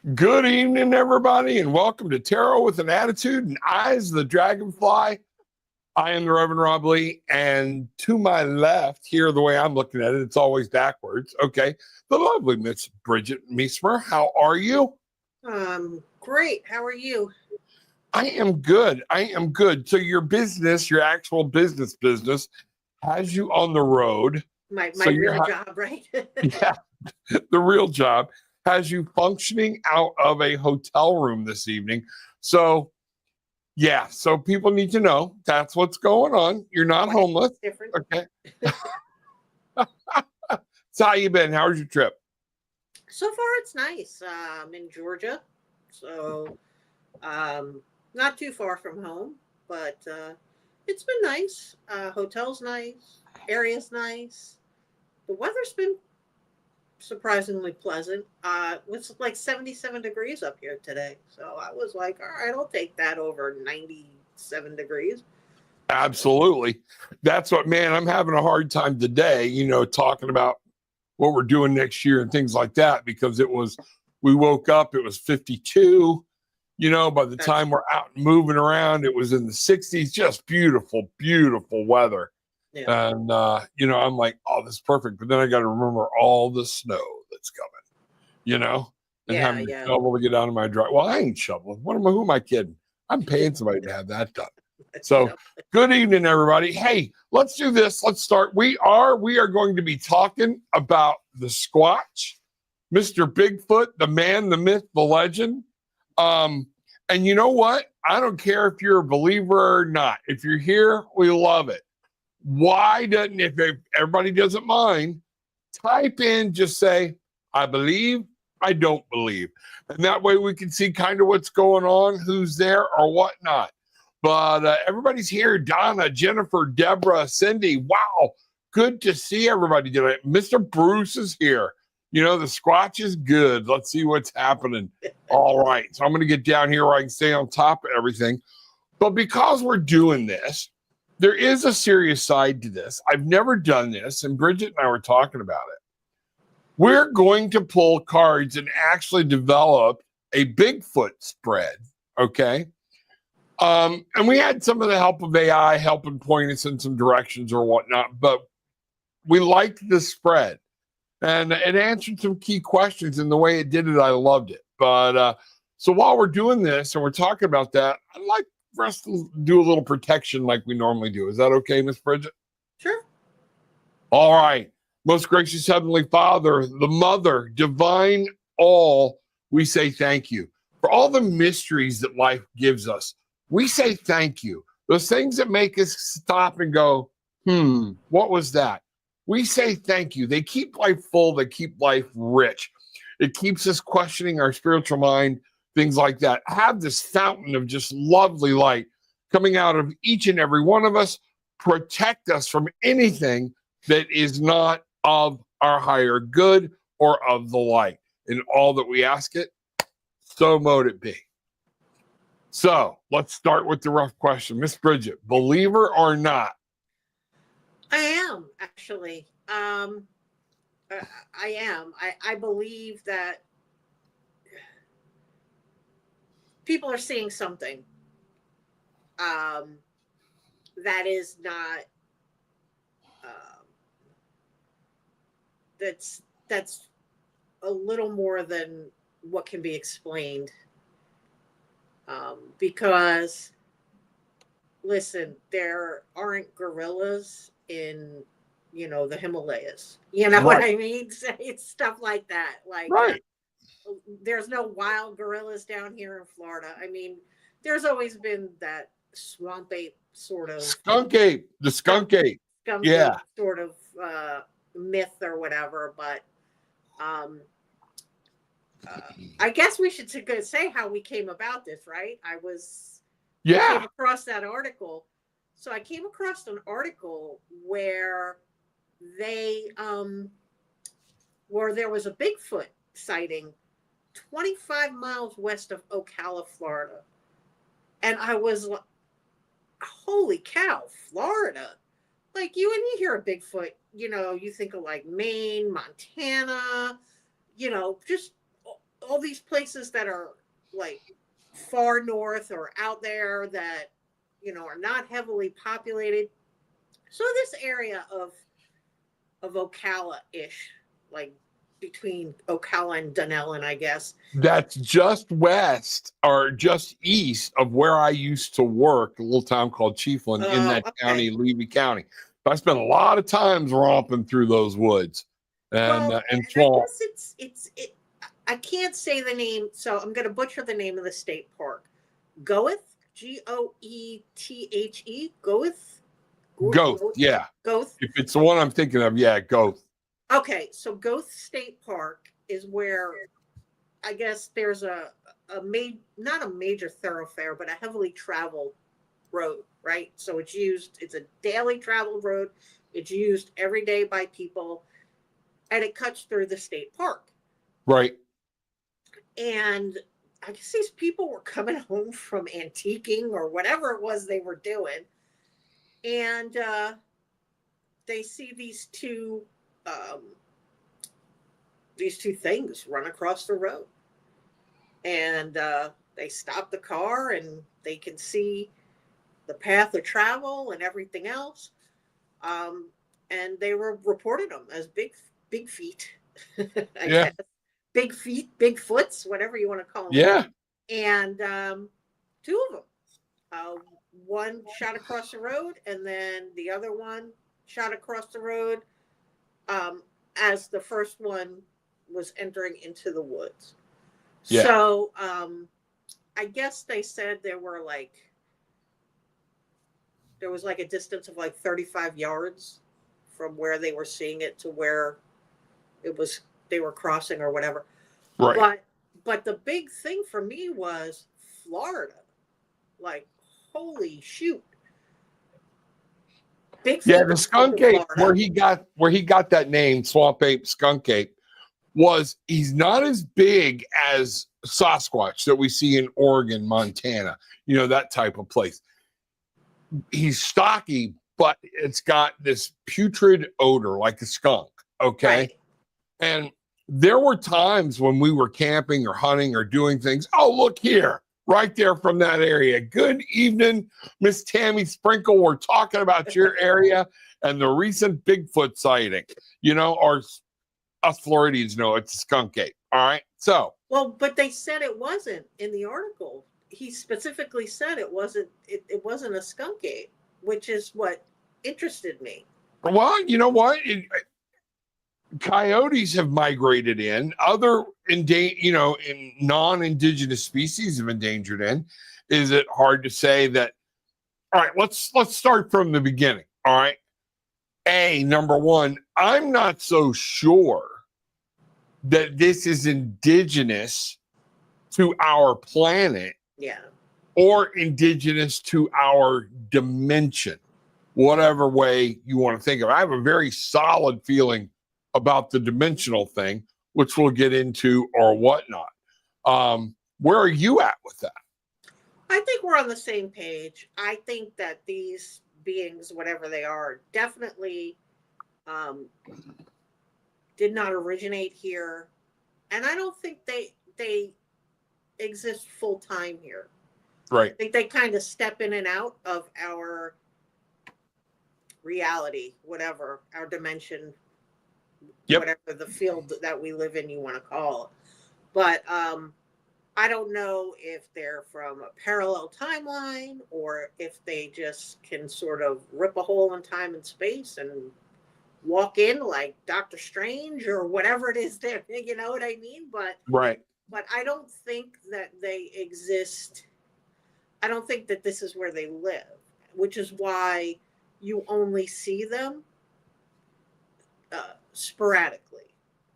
Good evening, everybody, and welcome to Tarot with an Attitude and Eyes of the Dragonfly. I am the Reverend Rob Lee, and to my left, here, the way I'm looking at it, it's always backwards. Okay, the lovely Miss Brigitte Meesmer. How are you? Great. How are you? I am good. I am good. So your business, your actual business, has you on the road. My real job, right? Yeah, the real job has you functioning out of a hotel room this evening. So, yeah, so people need to know that's what's going on. You're not homeless. Different. Okay. So how you been? How was your trip? So far, it's nice. I'm in Georgia, so not too far from home, but it's been nice. Hotel's nice. Area's nice. The weather's been surprisingly pleasant. It's like 77 degrees up here today. So I was like, all right, I'll take that over 97 degrees. Absolutely. That's what, man, I'm having a hard time today, talking about what we're doing next year and things like that, because we woke up, it was 52. By the time we're out and moving around, it was in the 60s, just beautiful, beautiful weather. Yeah. And, I'm like, oh, this is perfect. But then I got to remember all the snow that's coming, and having to shovel to get out of my drive. Well, I ain't shoveling. Who am I kidding? I'm paying somebody to have that done. So good evening, everybody. Hey, let's do this. Let's start. We are going to be talking about the Squatch, Mr. Bigfoot, the man, the myth, the legend. And you know what? I don't care if you're a believer or not. If you're here, we love it. Why doesn't, if everybody doesn't mind, type in, just say, I believe, I don't believe. And that way we can see kind of what's going on, who's there or whatnot. But everybody's here. Donna, Jennifer, Deborah, Cindy. Wow. Good to see everybody today. Mr. Bruce is here. The Squatch is good. Let's see what's happening. All right. So I'm going to get down here where I can stay on top of everything. But because we're doing this, there is a serious side to this. I've never done this, and Brigitte and I were talking about it. We're going to pull cards and actually develop a Bigfoot spread, okay? And we had some of the help of AI helping point us in some directions or whatnot, but we liked the spread. And it answered some key questions, and the way it did it, I loved it. But so while we're doing this and we're talking about that, I'd like for us to do a little protection like we normally do. Is that okay, Miss Brigitte? Sure. All right. Most gracious Heavenly Father, the Mother, divine all, we say thank you. For all the mysteries that life gives us, we say thank you. Those things that make us stop and go, what was that? We say thank you. They keep life full. They keep life rich. It keeps us questioning our spiritual mind, things like that. Have this fountain of just lovely light coming out of each and every one of us. Protect us from anything that is not of our higher good or of the light. In all that we ask it, so mote it be. So let's start with the rough question. Miss Brigitte, believer or not? I am, actually. I am. I believe that people are seeing something that is not that's a little more than what can be explained. Because listen, there aren't gorillas in the Himalayas. You know what I mean? It's stuff like that. Like there's no wild gorillas down here in Florida. I mean, there's always been that swamp ape sort of skunk ape, the skunk ape. Ape sort of myth or whatever, but I guess we should say how we came about this, right? I came across that article. So I came across an article where where there was a Bigfoot sighting 25 miles west of Ocala, Florida. And I was like, holy cow, Florida. Like when you hear a Bigfoot, you think of like Maine, Montana, just all these places that are like far north or out there that, are not heavily populated. So this area of Ocala-ish, like between Ocala and Dunellen, I guess. That's just west or just east of where I used to work, a little town called Chiefland in that county, Levy County. But I spent a lot of times romping through those woods and swamp. I guess I can't say the name, so I'm going to butcher the name of the state park. Goeth, Goethe, Goeth. Goeth, yeah. Goeth. If it's the one I'm thinking of, yeah, Goeth. Okay, so Goeth State Park is where I guess there's not a major thoroughfare, but a heavily traveled road, right? So it's a daily traveled road. It's used every day by people, and it cuts through the state park. Right. And I guess these people were coming home from antiquing or whatever it was they were doing. And they see these two things run across the road, and they stop the car, and they can see the path of travel and everything else, and they were reported them as big feet. I guess. Big feet, big foots, whatever you want to call them. Yeah. And two of them, one shot across the road, and then the other one shot across the road as the first one was entering into the woods. Yeah. So I guess they said there was like a distance of like 35 yards from where they were seeing it to where they were crossing or whatever. Right. But the big thing for me was Florida. Like, holy shoot. Bigfoot. Yeah, the skunk ape, where he got that name, swamp ape, skunk ape, he's not as big as Sasquatch that we see in Oregon, Montana, that type of place. He's stocky, but it's got this putrid odor like a skunk. Okay. Right. And there were times when we were camping or hunting or doing things. Oh, look here, right there from that area. Good evening, Miss Tammy Sprinkle. We're talking about your area and the recent Bigfoot sighting, or us Floridians know it's a skunk ape. All right. So. Well, but they said it wasn't in the article. He specifically said it wasn't a skunk ape, which is what interested me. Well, you know what? Coyotes have migrated in. Other in non-indigenous species have endangered in. Is it hard to say that? All right, let's start from the beginning. All right. Number one, I'm not so sure that this is indigenous to our planet. Yeah. Or indigenous to our dimension, whatever way you want to think of it. I have a very solid feeling about the dimensional thing, which we'll get into or whatnot. Where are you at with that? I think we're on the same page. I think that these beings, whatever they are, definitely did not originate here. And I don't think they exist full time here. Right. I think they kind of step in and out of our reality, whatever, our dimension, whatever the field that we live in you want to call it. But I don't know if they're from a parallel timeline or if they just can sort of rip a hole in time and space and walk in like Doctor Strange or whatever it is there. You know what I mean? But right. But I don't think that they exist. I don't think that this is where they live, which is why you only see them sporadically.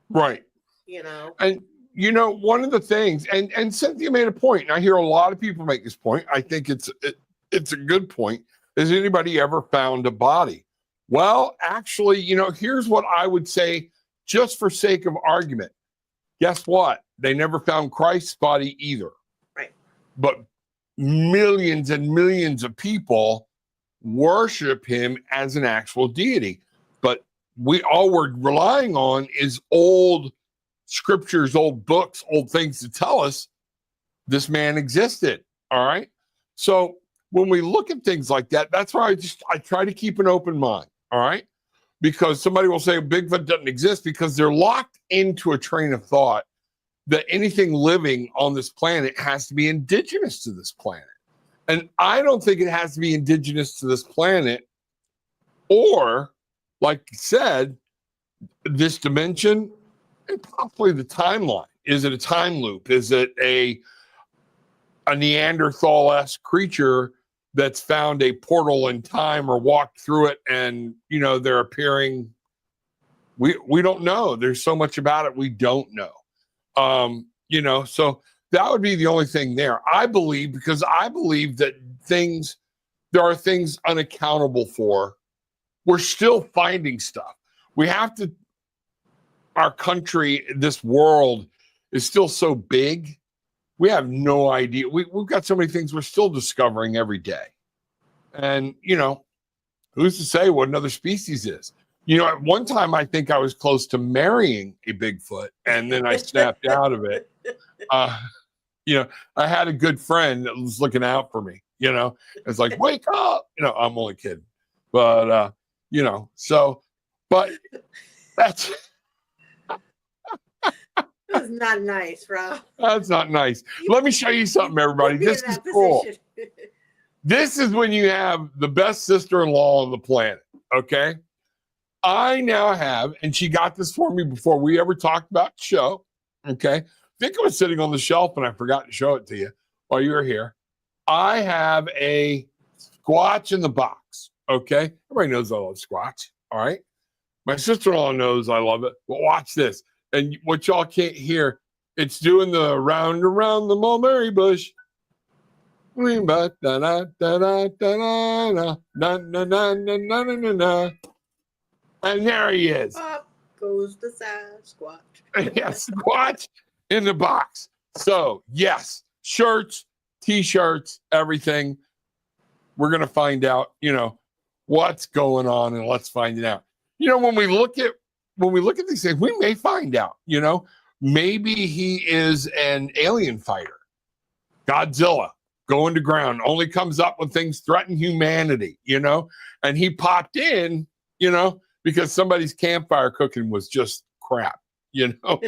Right. And one of the things, and Cynthia made a point, and I hear a lot of people make this point. I think it's a good point. Has anybody ever found a body? Well, actually, here's what I would say, just for sake of argument. Guess what? They never found Christ's body either. Right. But millions and millions of people worship him as an actual deity. But all we're relying on is old scriptures, old books, old things to tell us this man existed. All right. So when we look at things like that, that's why I try to keep an open mind. All right. Because somebody will say Bigfoot doesn't exist because they're locked into a train of thought that anything living on this planet has to be indigenous to this planet. And I don't think it has to be indigenous to this planet, or, like you said, this dimension and possibly the timeline. Is it a time loop? Is it a Neanderthal-esque creature that's found a portal in time or walked through it and, you know, they're appearing? We don't know. There's so much about it we don't know. You know, so that would be the only thing there. I believe, because I believe that there are things unaccountable for. We're still finding stuff. We have to, our country, this world is still so big. We have no idea. We've got so many things we're still discovering every day. And, you know, who's to say what another species is? You know, at one time, I think I was close to marrying a Bigfoot, and then I snapped out of it. You know, I had a good friend that was looking out for me. You know, it's like, wake up. You know, I'm only kidding. But, you know, so, but that's. That's not nice, Rob. That's not nice. Let me show you something, everybody. This is cool. This is when you have the best sister-in-law on the planet, okay? I now have, and she got this for me before we ever talked about the show, okay? I think it was sitting on the shelf and I forgot to show it to you while you were here. I have a Squatch in the box, okay? Everybody knows I love Squatch, all right? My sister-in-law knows I love it, but watch this. And what y'all can't hear, it's doing the round around the mulberry bush. And there he is. Up goes the Sasquatch. Yeah, Squatch in the box. So, yes, shirts, T-shirts, everything. We're going to find out, you know, what's going on, and let's find it out. You know, when we look at these things, we may find out, you know, maybe he is an alien fighter. Godzilla, going to ground, only comes up when things threaten humanity, you know, and he popped in, you know, because somebody's campfire cooking was just crap, you know.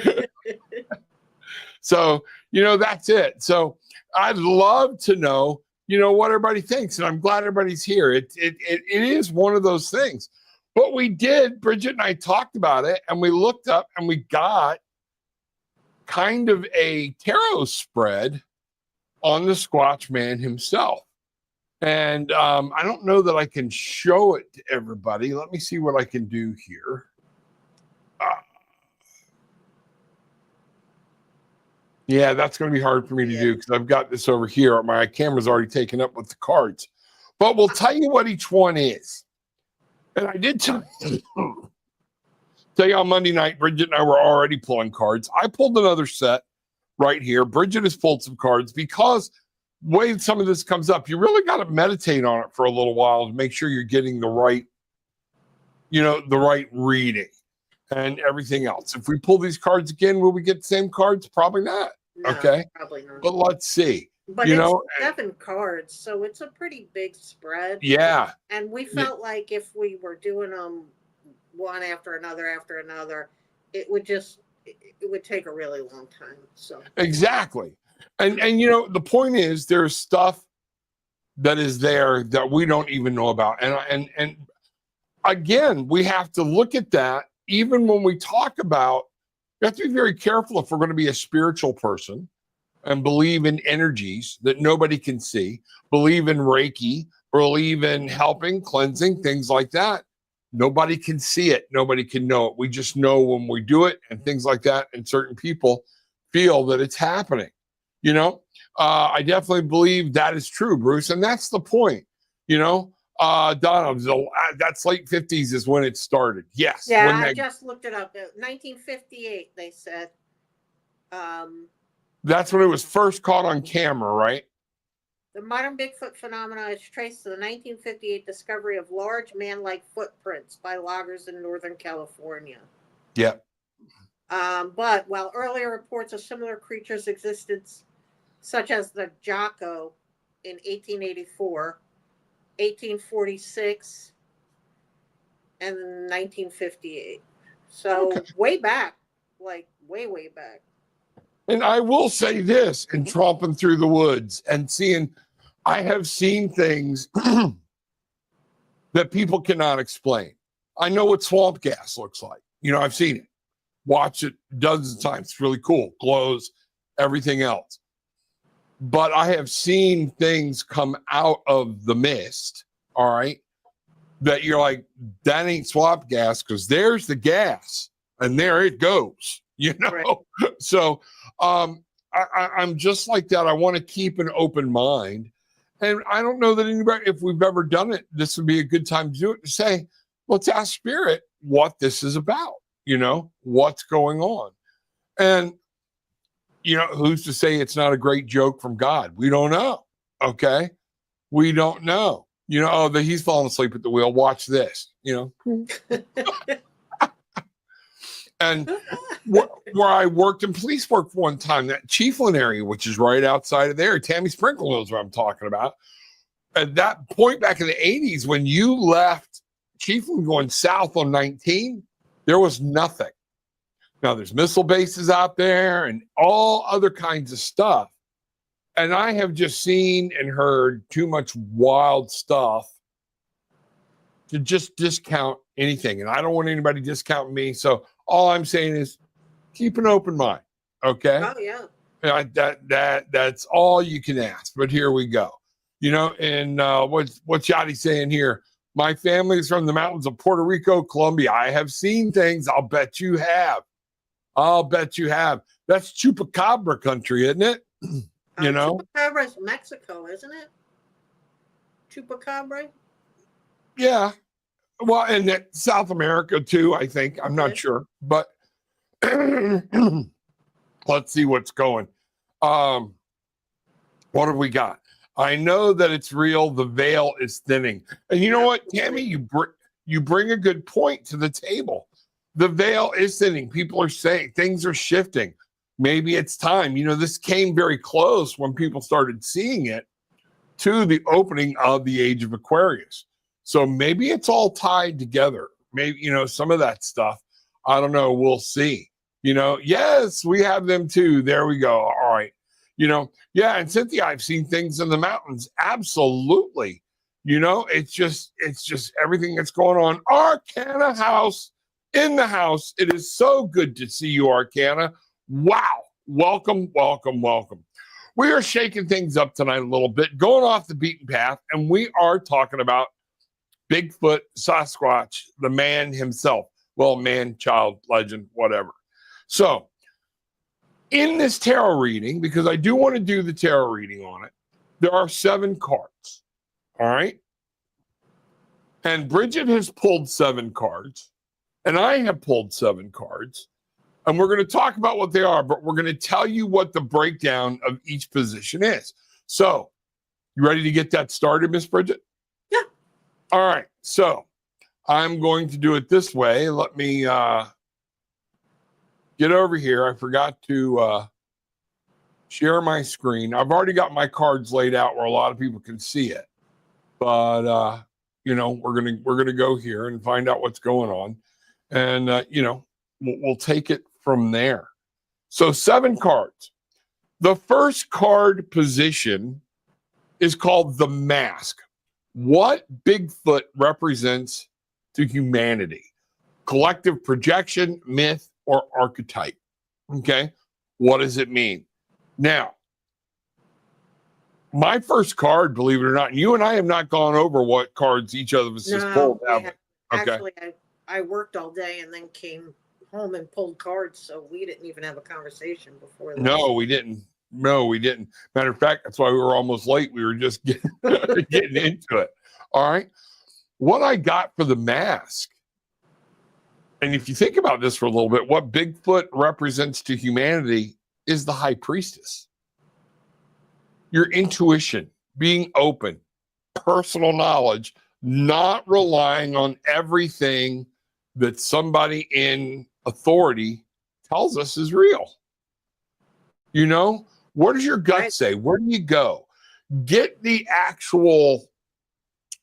So, you know, that's it. So I'd love to know, you know, what everybody thinks, and I'm glad everybody's here. It is one of those things. But we did, Brigitte and I talked about it, and we looked up and we got kind of a tarot spread on the Squatch man himself. And I don't know that I can show it to everybody. Let me see what I can do here. Yeah, that's going to be hard for me to do because I've got this over here. My camera's already taken up with the cards. But we'll tell you what each one is. And I did tell you on Monday night, Brigitte and I were already pulling cards. I pulled another set right here. Brigitte has pulled some cards because the way some of this comes up, you really got to meditate on it for a little while to make sure you're getting the right, you know, the right reading and everything else. If we pull these cards again, will we get the same cards? Probably not. No, okay. Probably not. But let's see. But it's 7 cards, so it's a pretty big spread. Yeah. And we felt like if we were doing them one after another, it would take a really long time. So exactly. And you know, the point is there's stuff that is there that we don't even know about. And again, we have to look at that even when we talk about, we have to be very careful if we're going to be a spiritual person and believe in energies that nobody can see, believe in Reiki, believe in helping, cleansing, things like that. Nobody can see it. Nobody can know it. We just know when we do it and things like that. And certain people feel that it's happening. You know, I definitely believe that is true, Bruce. And that's the point. You know, Donna, that's late 50s is when it started. Yes. Yeah, I just looked it up. 1958, they said. That's when it was first caught on camera, right? The modern Bigfoot phenomena is traced to the 1958 discovery of large man-like footprints by loggers in Northern California. Yep. But while earlier reports of similar creatures existed, such as the Jocko in 1884, 1846, and 1958. So Okay. way back, like way back. And I will say this, in tromping through the woods and seeing, I have seen things that people cannot explain. I know what swamp gas looks like. You know, I've seen it, watched it dozens of times. It's really cool, glows, everything else. But I have seen things come out of the mist, all right, that you're like, that ain't swamp gas, because there's the and there it goes, you know? Right. So I'm just like that. I want to keep an open mind. And I don't know that anybody, if we've ever done it, this would be a good time to do it, to say, let's ask spirit what this is about, you know, what's going on. And, you know, who's to say it's not a great joke from God? We don't know. Okay. We don't know. You know, oh, he's falling asleep at the wheel. Watch this, you know. And where I worked in police work for one time, that Chiefland area, which is right outside of there, Tammy Sprinkle knows what I'm talking about. At that point back in the 80s, when you left Chiefland going south on 19, there was nothing. Now there's missile bases out there and all other kinds of stuff. And I have just seen and heard too much wild stuff to just discount anything. And I don't want anybody discounting me. So all I'm saying is keep an open mind. Okay. Oh yeah. That's all you can ask. But here we go. You know, and what's Yachty saying here? My family is from the mountains of Puerto Rico, Colombia. I have seen things. I'll bet you have. I'll bet you have. That's Chupacabra country, isn't it? You know, Chupacabra is Mexico, isn't it? Chupacabra. Yeah. Well, and South America too, I think. I'm not sure, but let's see what's going. What have we got? I know that it's real. The veil is thinning. And you know what, Tammy, you bring a good point to the table. The veil is thinning. People are saying things are shifting. Maybe it's time. You know, this came very close when people started seeing it to the opening of the age of Aquarius. So maybe it's all tied together. Maybe, you know, some of that stuff. I don't know. We'll see. You know, yes, we have them too. There we go. All right. You know, yeah. And Cynthia, I've seen things in the mountains. Absolutely. You know, it's just everything that's going on. Arcana House in the house. It is so good to see you, Arcana. Wow. Welcome, welcome, welcome. We are shaking things up tonight a little bit, going off the beaten path, and we are talking about Bigfoot, Sasquatch, the man himself. Well, man, child, legend, whatever. So in this tarot reading, because I do want to do the tarot reading on it, there are 7 cards. All right. And Brigitte has pulled 7 cards, and I have pulled 7 cards. And we're going to talk about what they are, but we're going to tell you what the breakdown of each position is. So, you ready to get that started, Miss Brigitte? Yeah. All right. So, I'm going to do it this way. Let me get over here. I forgot to share my screen. I've already got my cards laid out where a lot of people can see it. But you know, we're gonna go here and find out what's going on, and you know, we'll take it from there. So 7 cards. The first card position is called the mask. What Bigfoot represents to humanity? Collective projection, myth, or archetype. Okay. What does it mean? Now, my first card, believe it or not, you and I have not gone over what cards each of us has pulled. Okay. Actually, I worked all day and then came home and pulled cards, so we didn't even have a conversation before this. No, we didn't. Matter of fact, that's why we were almost late. We were just getting into it. All right. What I got for the mask, and if you think about this for a little bit, what Bigfoot represents to humanity is the high priestess. Your intuition, being open, personal knowledge, not relying on everything that somebody in authority tells us is real. You know, what does your gut Right. say? Where do you go? Get the actual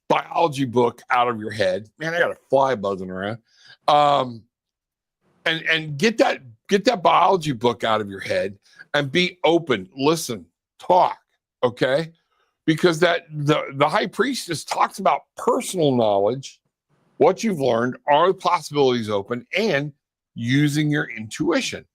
biology book out of your head. Man, I got a fly buzzing around. And get that biology book out of your head and be open, listen, talk, okay? Because the high priestess talks about personal knowledge, what you've learned, are the possibilities open, and using your intuition.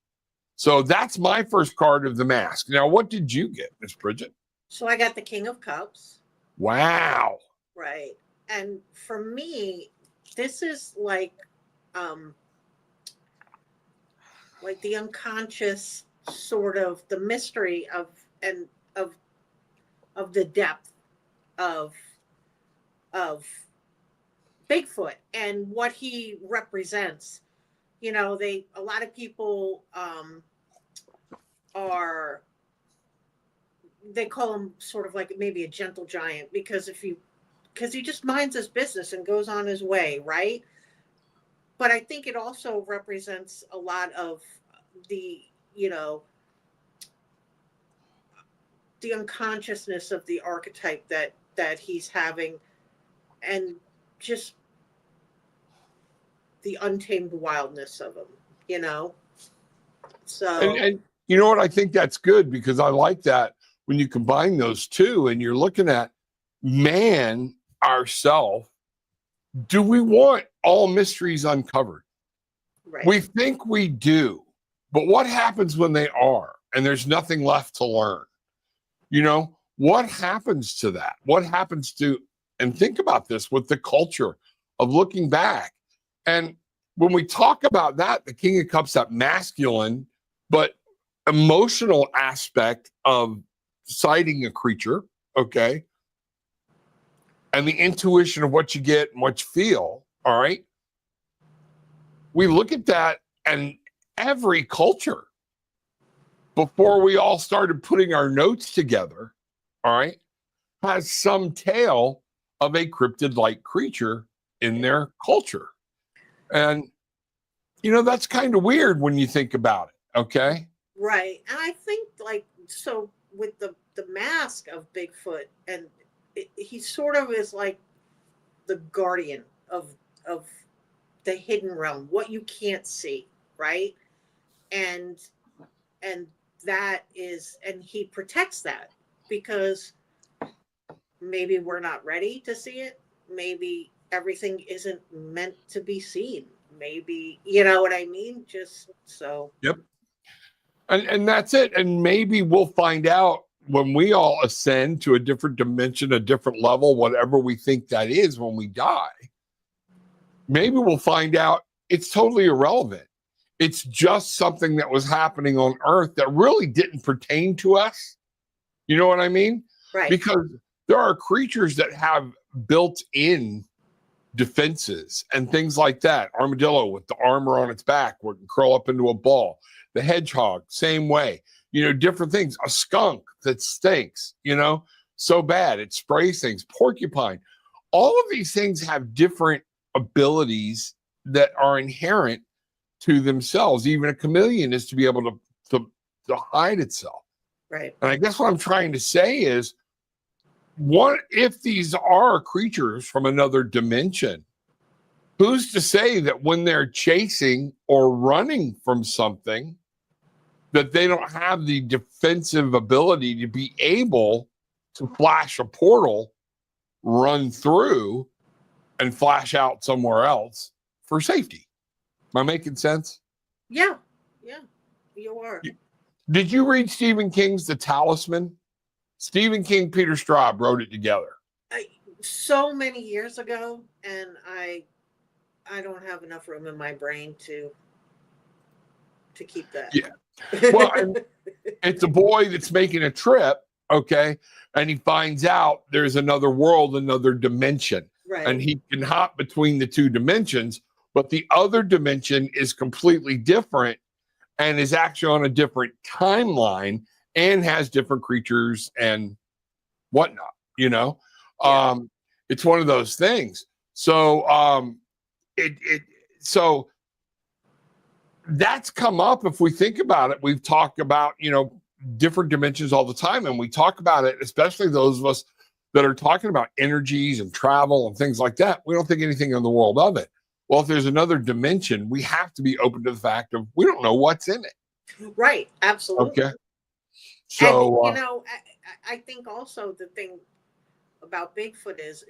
So that's my first card of the mask. Now, what did you get, Miss Bridget? So I got the King of Cups. Wow. Right. And for me, this is like the unconscious sort of the mystery of the depth of Bigfoot and what he represents. You know, a lot of people they call him sort of like maybe a gentle giant because he just minds his business and goes on his way, right? But I think it also represents a lot of the, the unconsciousness of the archetype that he's having, and just the untamed wildness of him. So And you know what? I think that's good because I like that when you combine those two and you're looking at man, ourself. Do we want all mysteries uncovered? right. We think we do, but what happens when they are and there's nothing left to learn? You know, what happens to that? What happens to, and think about this with the culture of looking back. And when we talk about that, the King of Cups, that masculine, but emotional aspect of sighting a creature, okay? And the intuition of what you get and what you feel, all right? We look at that, and every culture, before we all started putting our notes together, all right, has some tale of a cryptid-like creature in their culture. And, you know, that's kind of weird when you think about it, okay? Right. And I think so with the mask of Bigfoot, and he sort of is like the guardian of the hidden realm, what you can't see, right? And that is, and he protects that because maybe we're not ready to see it. Maybe everything isn't meant to be seen. Maybe, you know what I mean? Just so. Yep. And that's it. And maybe we'll find out when we all ascend to a different dimension, a different level, whatever we think that is when we die. Maybe we'll find out it's totally irrelevant. It's just something that was happening on Earth that really didn't pertain to us. You know what I mean? Right. Because there are creatures that have built-in defenses and things like that. Armadillo with the armor on its back where it can curl up into a ball. The hedgehog, same way. You know, different things. A skunk that stinks, you know, so bad. It sprays things. Porcupine. All of these things have different abilities that are inherent to themselves. Even a chameleon is to be able to hide itself. Right. And I guess what I'm trying to say is, what if these are creatures from another dimension? Who's to say that when they're chasing or running from something, that they don't have the defensive ability to be able to flash a portal, run through, and flash out somewhere else for safety? Am I making sense? Yeah. Yeah, you are. Did you read Stephen King's The Talisman? Stephen King, Peter Straub wrote it together. So many years ago, and I don't have enough room in my brain to keep that. Yeah. Well, it's a boy that's making a trip, okay, and he finds out there's another world, another dimension, Right. and he can hop between the two dimensions, but the other dimension is completely different and is actually on a different timeline and has different creatures and whatnot, you know? Yeah. It's one of those things. So so that's come up. If we think about it, we've talked about, different dimensions all the time. And we talk about it, especially those of us that are talking about energies and travel and things like that. We don't think anything in the world of it. Well, if there's another dimension, we have to be open to the fact of we don't know what's in it. Right. Absolutely. Okay. So, and, I think also the thing about Bigfoot is,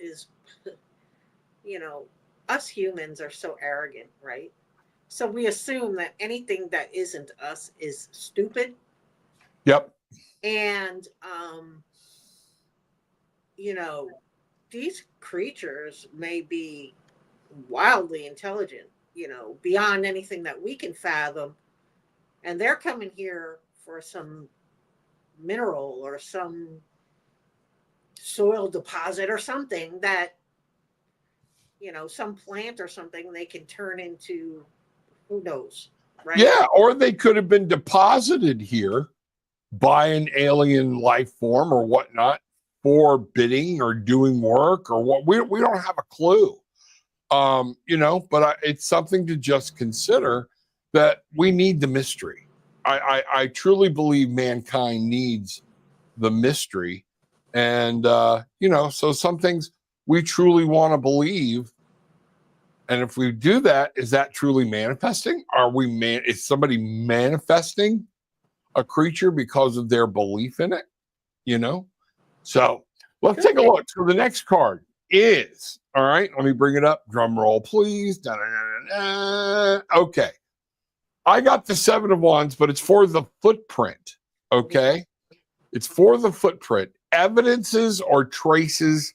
us humans are so arrogant, right? So we assume that anything that isn't us is stupid. yep. And, these creatures may be wildly intelligent, beyond anything that we can fathom. And they're coming here for some mineral or some soil deposit or something that, some plant or something they can turn into, who knows, right? Yeah. Or they could have been deposited here by an alien life form or whatnot for bidding or doing work or what. We don't have a clue. But it's something to just consider that we need the mystery. I truly believe mankind needs the mystery. And, so some things we truly want to believe. And if we do that, is that truly manifesting? Is somebody manifesting a creature because of their belief in it? So let's take a look. So the next card is, all right, let me bring it up. Drum roll, please. Da-da-da-da-da. Okay. I got the 7 of Wands, but it's for the footprint. Okay. It's for the footprint. Evidences or traces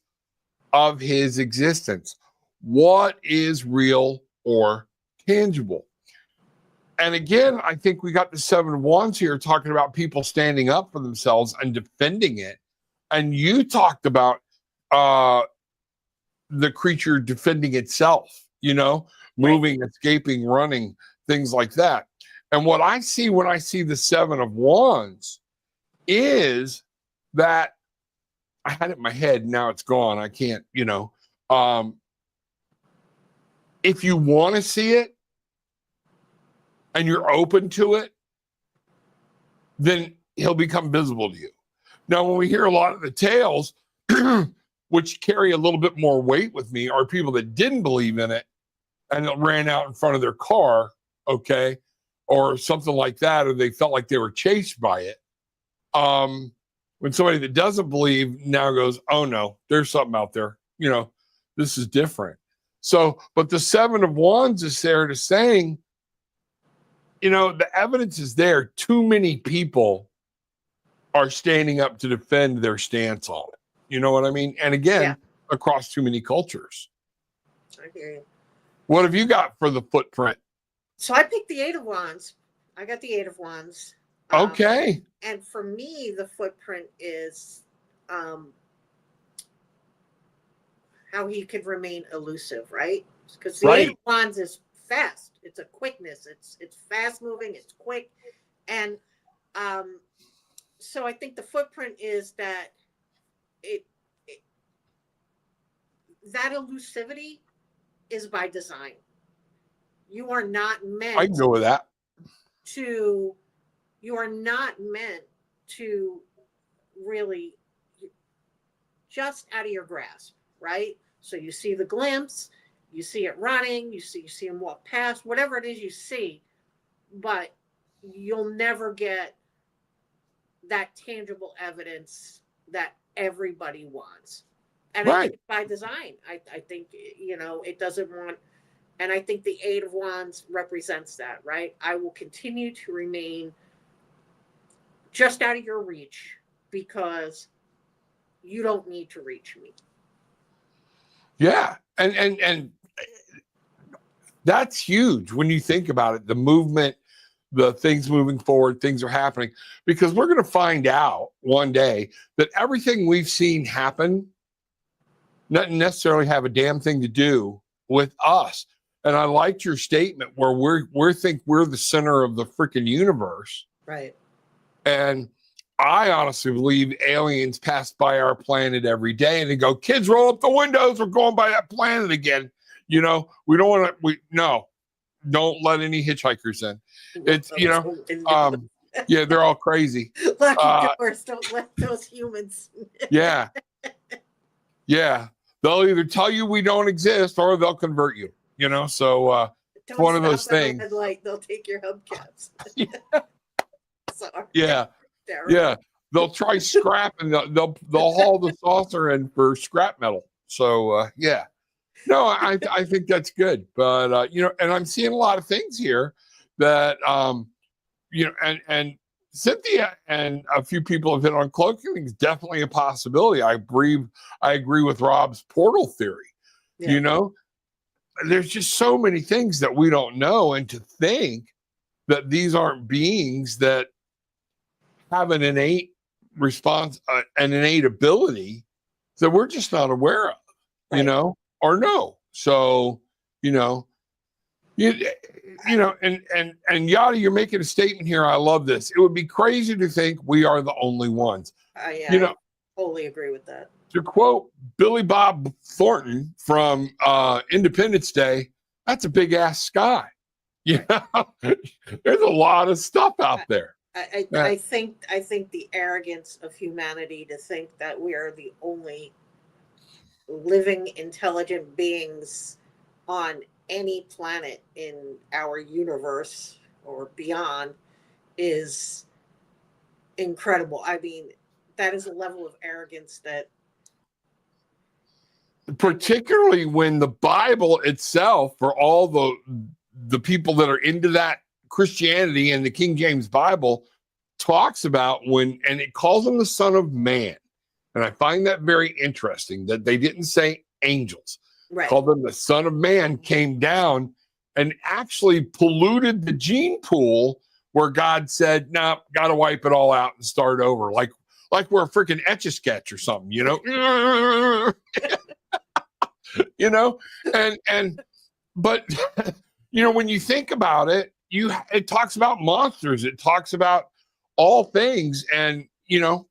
of his existence. What is real or tangible? And again, I think we got the 7 of Wands here talking about people standing up for themselves and defending it. And you talked about the creature defending itself, moving, right, escaping, running, things like that. And what I see when I see the 7 of Wands is that I had it in my head. Now it's gone. I can't, if you want to see it and you're open to it, then he'll become visible to you. Now, when we hear a lot of the tales, which carry a little bit more weight with me, are people that didn't believe in it and it ran out in front of their car, okay, or something like that, or they felt like they were chased by it. When somebody that doesn't believe now goes, oh no, there's something out there, this is different. So, but the 7 of Wands is there to saying, the evidence is there. Too many people are standing up to defend their stance on it. You know what I mean? And again, across too many cultures. I hear you. What have you got for the footprint? So I picked the 8 of Wands. I got the 8 of Wands. Okay. And for me, the footprint is how he could remain elusive, right? Because the 8 of Wands is fast. It's a quickness. It's fast moving. It's quick. And so I think the footprint is that that elusivity is by design. You are not meant. I can go with that. You are not meant to really just out of your grasp, right? So you see the glimpse, you see it running, you see him walk past, whatever it is you see, but you'll never get that tangible evidence that everybody wants. And I think it's by design. I think, it doesn't want, and I think the 8 of Wands represents that, right? I will continue to remain just out of your reach because you don't need to reach me. Yeah. And that's huge when you think about it. The movement, the things moving forward, things are happening, because we're going to find out one day that everything we've seen happen doesn't necessarily have a damn thing to do with us. And I liked your statement where we think we're the center of the freaking universe. Right. And I honestly believe aliens pass by our planet every day and they go, kids, roll up the windows. We're going by that planet again. We don't want to, no, don't let any hitchhikers in. Lock It's, you those know, windows. yeah, they're all crazy. Lock your doors. Don't let those humans. Yeah. Yeah. They'll either tell you we don't exist or they'll convert you, you know? So it's Don't one of stop those at the things. red light. They'll take your hubcaps. Sorry. Yeah. Terrible. Yeah. They'll try scrap and they'll haul the saucer in for scrap metal. So yeah. No, I think that's good. But you know, and I'm seeing a lot of things here that you know, and Cynthia and a few people have hit on cloaking is definitely a possibility. I agree with Rob's portal theory. Yeah. You know, there's just so many things that we don't know, and to think that these aren't beings that have an innate response, an innate ability that we're just not aware of, you Right. know, or no. So, you know, you know, and Yada, you're making a statement here. I love this. It would be crazy to think we are the only ones. Yeah, You know, I totally agree with that. to quote Billy Bob Thornton from Independence Day, that's a big ass sky. You know, there's a lot of stuff out there. I think the arrogance of humanity to think that we are the only living intelligent beings on any planet in our universe or beyond is incredible. I mean, that is a level of arrogance that Particularly when the Bible itself, for all the people that are into that Christianity and the King James Bible, talks about and it calls him the Son of Man. And I find that very interesting that they didn't say angels. right. Called them the Son of Man, came down and actually polluted the gene pool where God said, "Nah, got to wipe it all out and start over." Like we're a freaking Etch-a-Sketch or something, you know? You know, but you know, when you think about it, it talks about monsters, it talks about all things, and you know,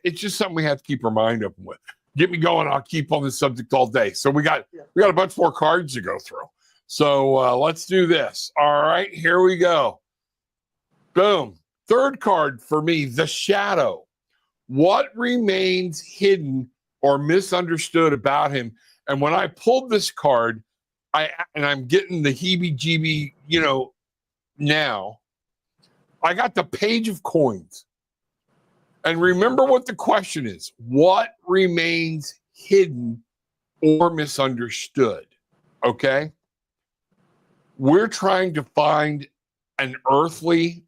it's just something we have to keep our mind open with. Get me going, I'll keep on this subject all day. So we got a bunch more cards to go through. So let's do this. All right, here we go. Boom. Third card for me, the shadow. What remains hidden or misunderstood about him? And when I pulled this card, I'm getting the heebie-jeebie, you know, now. I got the Page of Coins. And remember what the question is. What remains hidden or misunderstood? Okay? We're trying to find an earthly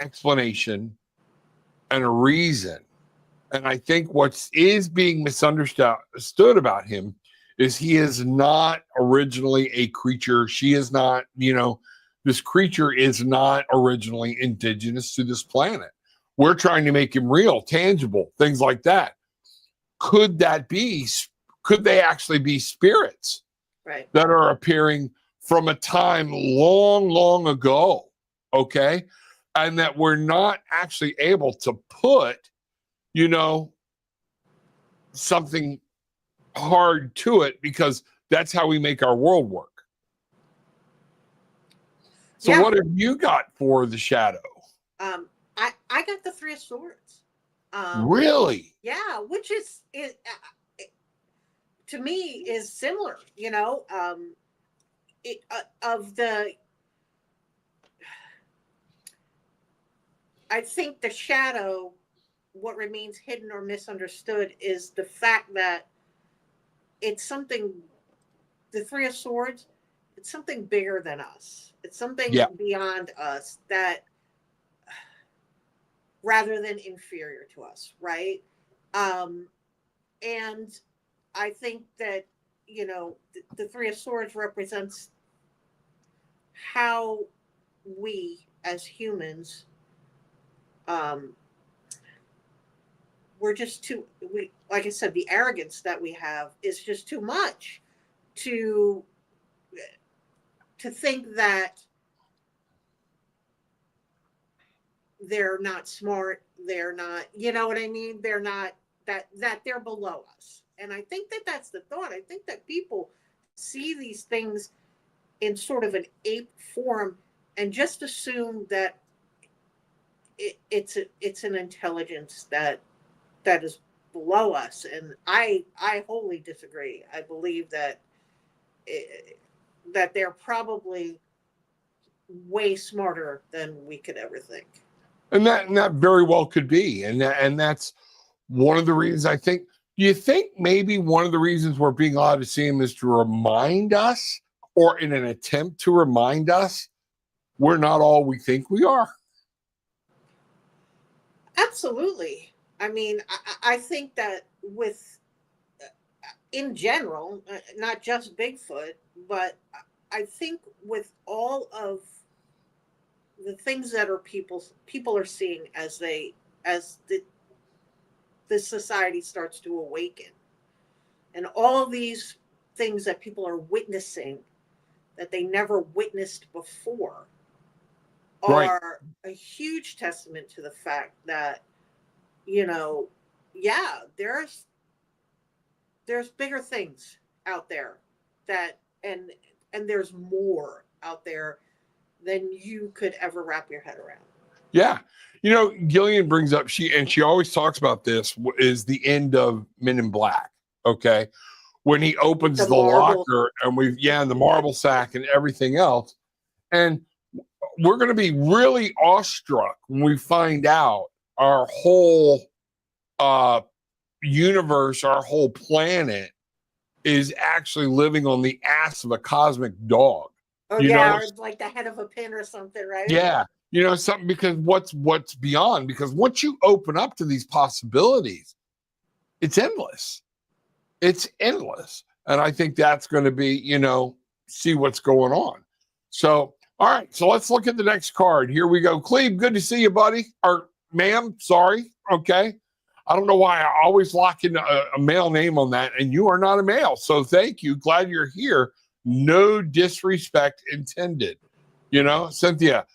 explanation and a reason. And I think what is being misunderstood about him is he is not originally a creature. She is not, you know, this creature is not originally indigenous to this planet. We're trying to make him real, tangible, things like that. Could they actually be spirits Right. that are appearing from a time long, long ago? Okay. And that we're not actually able to put, you know, something hard to it because that's how we make our world work. So Yeah. what have you got for the shadow? I got the Three of Swords. Really? Yeah, which is to me is similar. You know, I think the shadow, what remains hidden or misunderstood, is the fact that it's something. The Three of Swords, it's something bigger than us. It's something beyond us that, rather than inferior to us, right? And I think that, you know, the Three of Swords represents how we as humans, we're just like I said, the arrogance that we have is just too much to think that they're not smart, they're not, you know what I mean? They're not, that they're below us. And I think that that's the thought. I think that people see these things in sort of an ape form and just assume that it's an intelligence that is below us. And I wholly disagree. I believe that that they're probably way smarter than we could ever think. And that very well could be. And that's one of the reasons I think. Do you think maybe one of the reasons we're being allowed to see them is to remind us, or in an attempt to remind us, we're not all we think we are? Absolutely. I mean, I think that with, in general, not just Bigfoot, but I think with all of the things that are people are seeing as the society starts to awaken, and all these things that people are witnessing that they never witnessed before Right. are a huge testament to the fact that, yeah, there's bigger things out there, that and there's more out there than you could ever wrap your head around. Yeah. Gillian brings up, she always talks about this, is the end of Men in Black. Okay. When he opens the locker and and the marble sack and everything else. And we're going to be really awestruck when we find out our whole universe, our whole planet is actually living on the ass of a cosmic dog. Oh, yeah, or like the head of a pin or something, right? Yeah. Something, because what's beyond, because once you open up to these possibilities, it's endless. It's endless. And I think that's going to be, see what's going on. So, all right. So let's look at the next card. Here we go. Cleve, good to see you, buddy. Or ma'am, sorry. Okay. I don't know why I always lock in a male name on that, and you are not a male. So thank you. Glad you're here. No disrespect intended. Cynthia,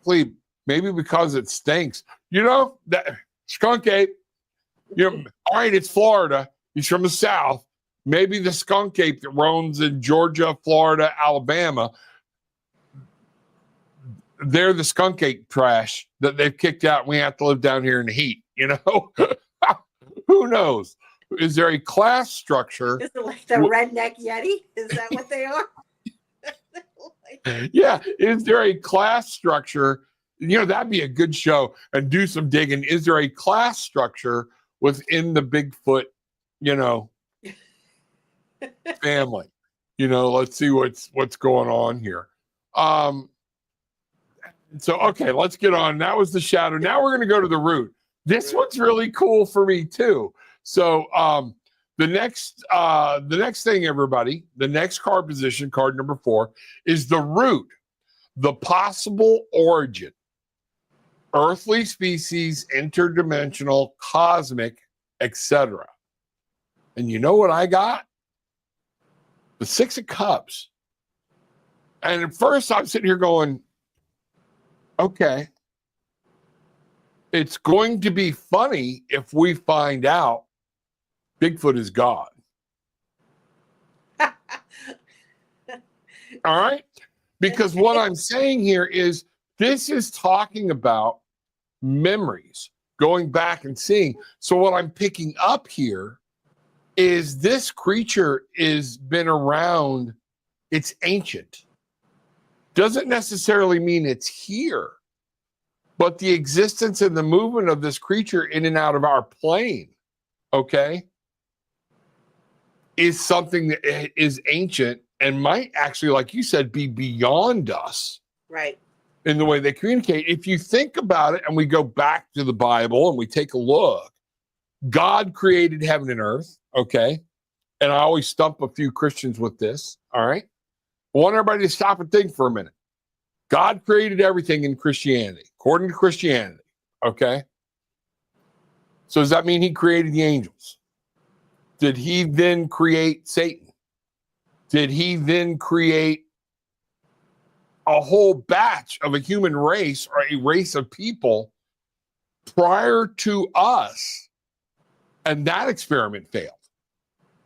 Cleve, maybe because it stinks. That skunk ape, all right, it's Florida. He's from the South. Maybe the skunk ape that roams in Georgia, Florida, Alabama, they're the skunk ape trash that they've kicked out, and we have to live down here in the heat, Who knows? Is there a class structure? Is it like the redneck Yeti? Is that what they are? Yeah. Is there a class structure? That'd be a good show, and do some digging. Is there a class structure within the Bigfoot, family? Let's see what's going on here. So, okay, let's get on. That was the shadow. Now we're going to go to the root. This one's really cool for me too. So, the next thing, everybody, the next card position, card number 4, is the root, the possible origin, earthly species, interdimensional, cosmic, etc. And you know what I got? The 6 of Cups. And at first I'm sitting here going, okay, it's going to be funny if we find out Bigfoot is God. All right? Because what I'm saying here is, this is talking about memories, going back and seeing. So what I'm picking up here is this creature has been around. It's ancient. Doesn't necessarily mean it's here, but the existence and the movement of this creature in and out of our plane, okay, is something that is ancient and might actually, like you said, be beyond us. Right. In the way they communicate. If you think about it, and we go back to the Bible and we take a look, God created heaven and earth, okay? And I always stump a few Christians with this, all right? I want everybody to stop and think for a minute. God created everything in Christianity, according to Christianity, okay? So does that mean he created the angels? Did he then create Satan? Did he then create a whole batch of a human race, or a race of people prior to us, and that experiment failed?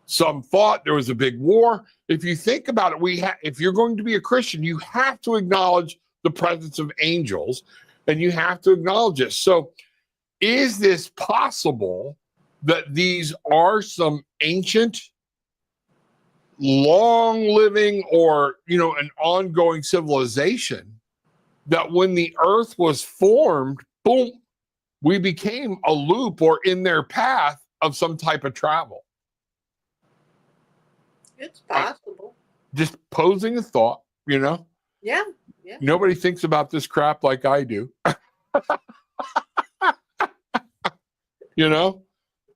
Some thought there was a big war. If you think about it, if you're going to be a Christian, you have to acknowledge the presence of angels, and you have to acknowledge it. So, is this possible that these are some ancient, long-living, or an ongoing civilization that when the Earth was formed, boom, we became a loop or in their path of some type of travel? It's possible. Just posing a thought, Yeah. Nobody thinks about this crap like I do.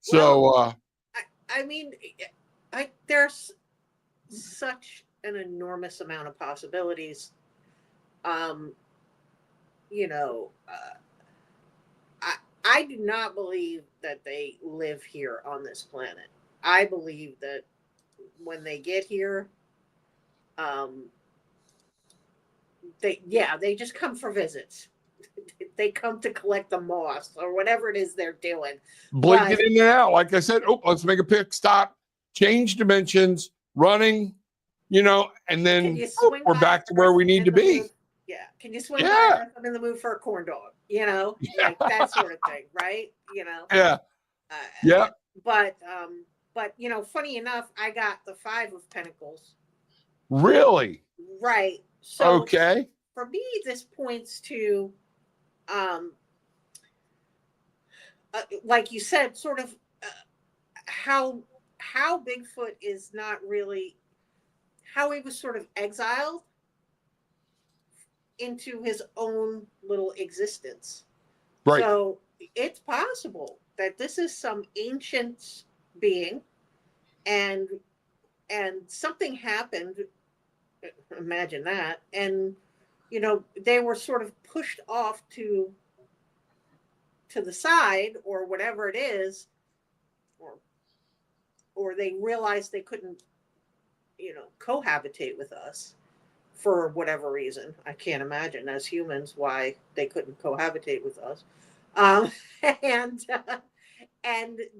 So, Well, I mean, there's such an enormous amount of possibilities. You know, I do not believe that they live here on this planet. I believe that when they get here, they just come for visits. They come to collect the moss or whatever it is they're doing. blink it in and out. Like I said, let's make a pick, stop, change dimensions, running, and then we're back to where we need to be. Yeah. Can you swing by? I'm in the mood for a corn dog, like that sort of thing, right? Yeah. Yeah. But funny enough, I got the 5 of Pentacles. Really? Right. So okay. For me, this points to, like you said, sort of how Bigfoot is not really, how he was sort of exiled into his own little existence. Right. So it's possible that this is some ancient being, and something happened. Imagine that, and they were sort of pushed off to the side or whatever it is, or they realized they couldn't, cohabitate with us for whatever reason. I can't imagine as humans why they couldn't cohabitate with us. And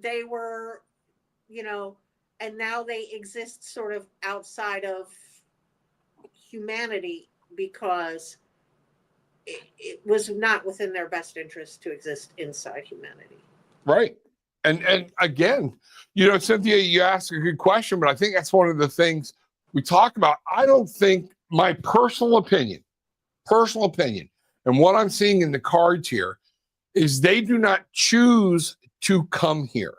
they were, and now they exist sort of outside of humanity because it was not within their best interest to exist inside humanity. Right. And again, Cynthia, you asked a good question, but I think that's one of the things we talk about. I don't think, my personal opinion, and what I'm seeing in the cards here is they do not choose to come here.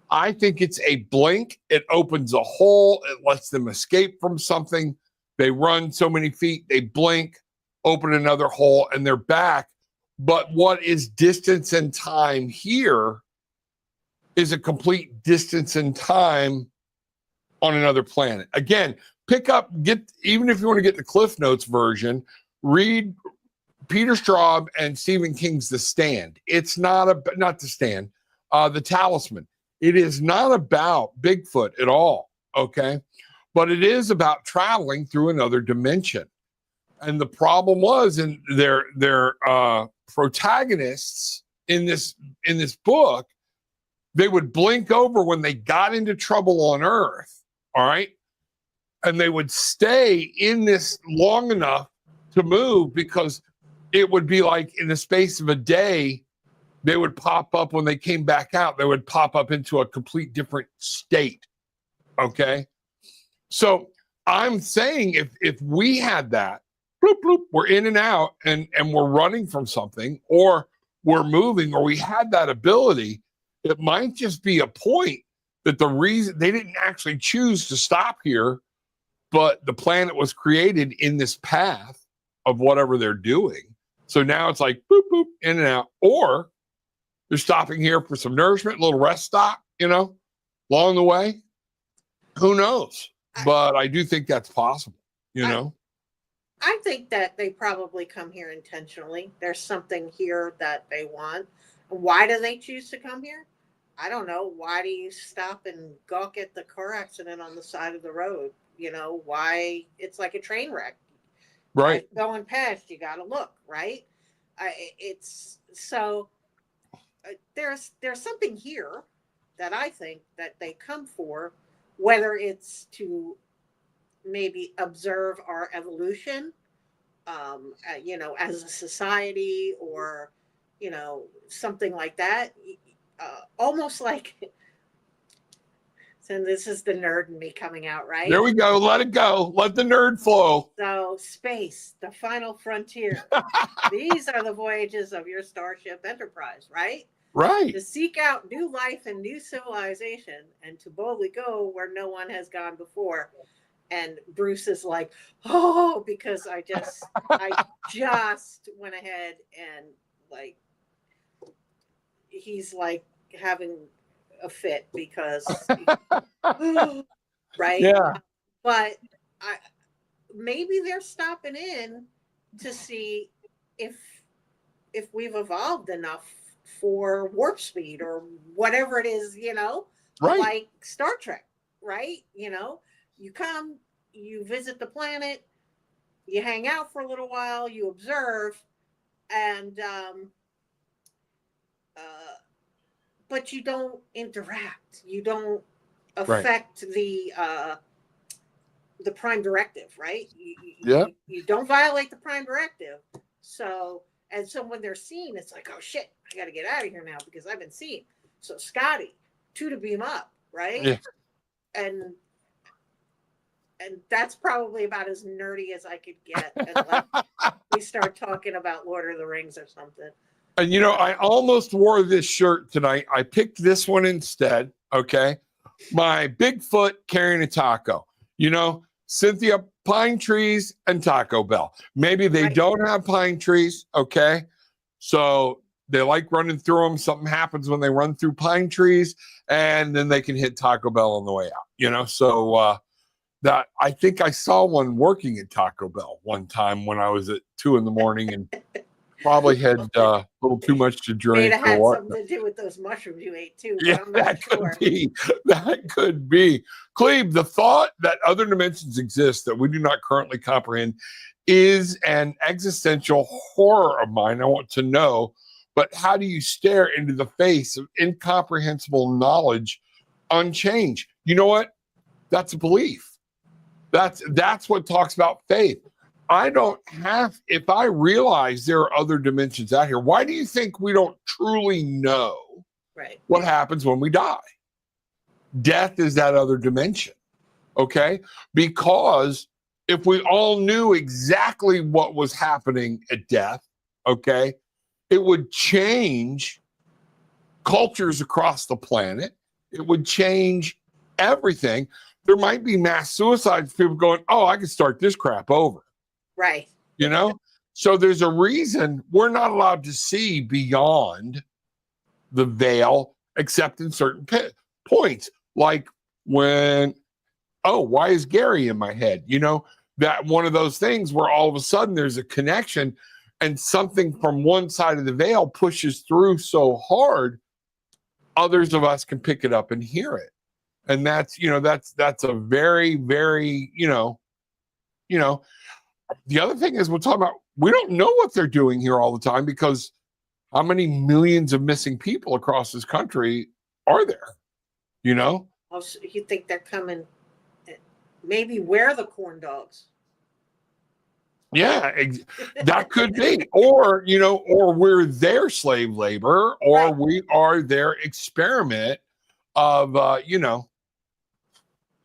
I think it's a blink. It opens a hole. It lets them escape from something. They run so many feet, they blink, open another hole, and they're back. But what is distance and time here is a complete distance and time on another planet. Again, even if you want to get the Cliff Notes version, read Peter Straub and Stephen King's The Stand. It's not The Stand, The Talisman. It is not about Bigfoot at all, okay? But it is about traveling through another dimension. And the problem was, in their protagonists in this book, they would blink over when they got into trouble on Earth, all right? And they would stay in this long enough to move, because it would be like in the space of a day, they would pop up. When they came back out, they would pop up into a complete different state, okay? So I'm saying if we had that, bloop, bloop, we're in and out, and we're running from something, or we're moving, or we had that ability, it might just be a point that the reason they didn't actually choose to stop here, but the planet was created in this path of whatever they're doing. So now it's like boop, boop, in and out, or they're stopping here for some nourishment, a little rest stop, along the way. Who knows? But I do think that's possible, I think that they probably come here intentionally. There's something here that they want. Why do they choose to come here? I don't know. Why do you stop and gawk at the car accident on the side of the road? Why? It's like a train wreck. Right. Going past, you got to look, right? It's so there's something here that I think that they come for, whether it's to maybe observe our evolution, as a society, or, something like that. Almost like, so this is the nerd in me coming out, right? There we go. Let it go. Let the nerd flow. So, space, the final frontier. These are the voyages of your Starship Enterprise, right? Right. To seek out new life and new civilization, and to boldly go where no one has gone before. And Bruce is like, oh, because I just went ahead and, like, he's like having a fit because right? Yeah. But maybe they're stopping in to see if we've evolved enough for warp speed or whatever it is, Right. like Star Trek, right? You come, you visit the planet, you hang out for a little while, you observe, and but you don't interact. You don't affect the prime directive, right? You don't violate the prime directive. So when they're seen, it's like, oh shit, I got to get out of here now because I've been seen. So Scotty, 2 to beam up, right? Yeah. And that's probably about as nerdy as I could get. Unless we start talking about Lord of the Rings or something. And I almost wore this shirt tonight. I picked this one instead. Okay. My Bigfoot carrying a taco. Cynthia, pine trees and Taco Bell. Maybe they don't have pine trees. Okay. So they like running through them. Something happens when they run through pine trees, and then they can hit Taco Bell on the way out. So that I think I saw one working at Taco Bell one time when I was at 2 a.m. and probably had a little too much to drink. May have had something to do with those mushrooms you ate too. Yeah, that could be. That could be. Cleve, the thought that other dimensions exist that we do not currently comprehend is an existential horror of mine. I want to know, but how do you stare into the face of incomprehensible knowledge unchanged? You know what? That's a belief. That's what talks about faith. I don't have, if I realize there are other dimensions out here, why do you think we don't truly know what happens when we die? Death is that other dimension, okay? Because if we all knew exactly what was happening at death, okay, it would change cultures across the planet. It would change everything. There might be mass suicides, people going, oh, I can start this crap over. Right. So there's a reason we're not allowed to see beyond the veil except in certain points. Like when, oh, why is Gary in my head? That one of those things where all of a sudden there's a connection and something from one side of the veil pushes through so hard, others of us can pick it up and hear it. And that's a very, very, the other thing is we're talking about, we don't know what they're doing here all the time because how many millions of missing people across this country are there? Oh, so you think they're coming? Maybe we're the corn dogs. Yeah, that could be. Or we're their slave labor, or we are their experiment of,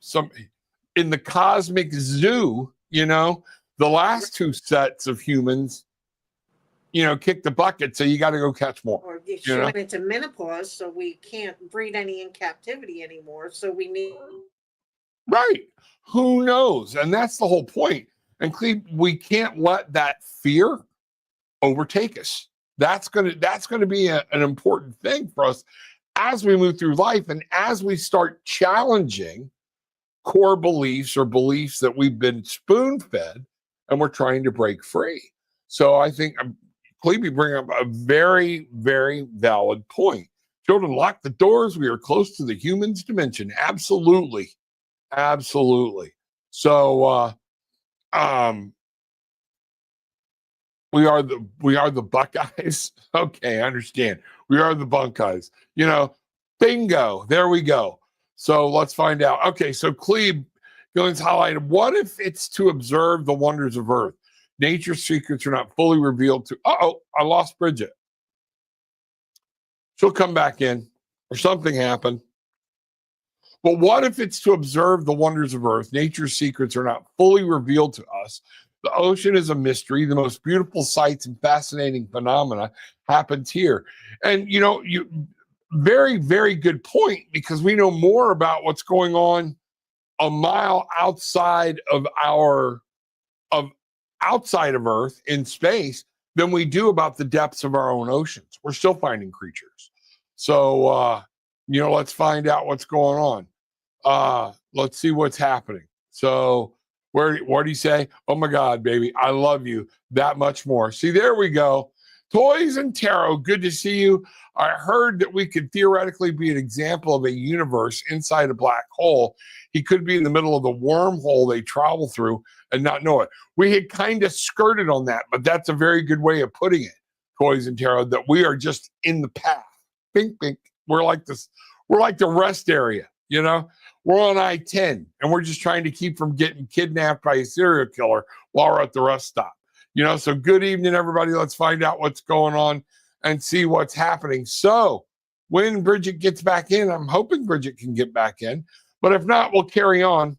some in the cosmic zoo, the last 2 sets of humans, kick the bucket. So you got to go catch more. Or she went into menopause, so we can't breed any in captivity anymore. So we need. Right. Who knows? And that's the whole point. And Cleve, we can't let that fear overtake us. That's gonna be an important thing for us as we move through life and as we start challenging core beliefs or beliefs that we've been spoon-fed and we're trying to break free. So I think, Cleve, you bring up a very, very valid point. Children, lock the doors. We are close to the humans dimension. Absolutely. Absolutely. So we are the Buckeyes. Okay, I understand. We are the Buckeyes. Bingo. There we go. So let's find out. Okay, so Cleve Gilling's highlighted, what if it's to observe the wonders of Earth? Nature's secrets are not fully revealed to, I lost Brigitte. She'll come back in or something happened. But what if it's to observe the wonders of Earth? Nature's secrets are not fully revealed to us. The ocean is a mystery. The most beautiful sights and fascinating phenomena happens here. And, you very, very good point, because we know more about what's going on a mile outside of outside of Earth in space than we do about the depths of our own oceans. We're still finding creatures. So, let's find out what's going on. Let's see what's happening. So what do you say? Oh my God, baby, I love you that much more. See, there we go. Toys and Tarot, good to see you. I heard that we could theoretically be an example of a universe inside a black hole. He could be in the middle of the wormhole they travel through and not know it. We had kind of skirted on that, but that's a very good way of putting it, Toys and Tarot, that we are just in the path. Bink, bink. We're like this. We're like the rest area, We're on I-10, and we're just trying to keep from getting kidnapped by a serial killer while we're at the rest stop. So good evening, everybody. Let's find out what's going on and see what's happening. So when Brigitte gets back in, I'm hoping Brigitte can get back in, but if not, we'll carry on.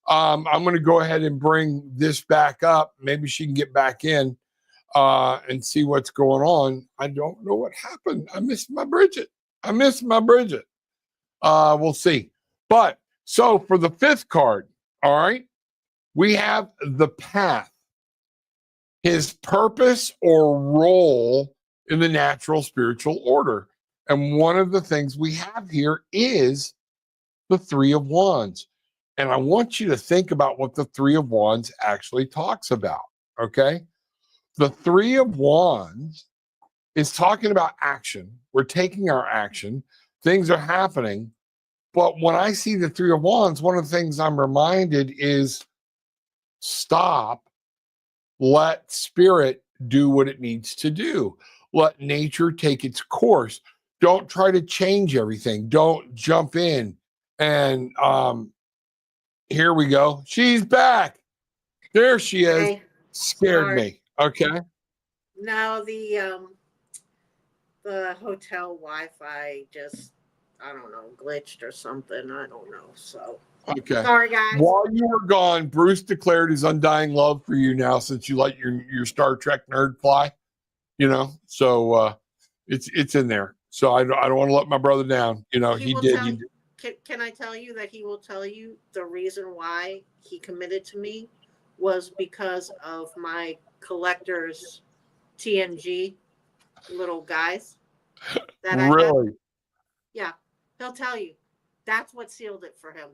I'm going to go ahead and bring this back up. Maybe she can get back in and see what's going on. I don't know what happened. I missed my Brigitte. We'll see. But so for the fifth card, all right, we have the path, his purpose or role in the natural spiritual order. And one of the things we have here is the Three of Wands. And I want you to think about what the Three of Wands actually talks about, okay? The Three of Wands is talking about action. We're taking our action. Things are happening. But when I see the Three of Wands, one of the things I'm reminded is stop, let spirit do what it needs to do. Let nature take its course. Don't try to change everything. Don't jump in. And here we go. She's back. There she is. Hey, Scared me. Okay. No, the hotel Wi-Fi just, I don't know, glitched or something. I don't know. So okay. Sorry, guys. While you were gone, Bruce declared his undying love for you now since you let your Star Trek nerd fly. So it's in there. So I don't want to let my brother down. He did. Can I tell you that he will tell you the reason why he committed to me was because of my collector's TNG little guys that I really have. Yeah, he'll tell you. That's what sealed it for him.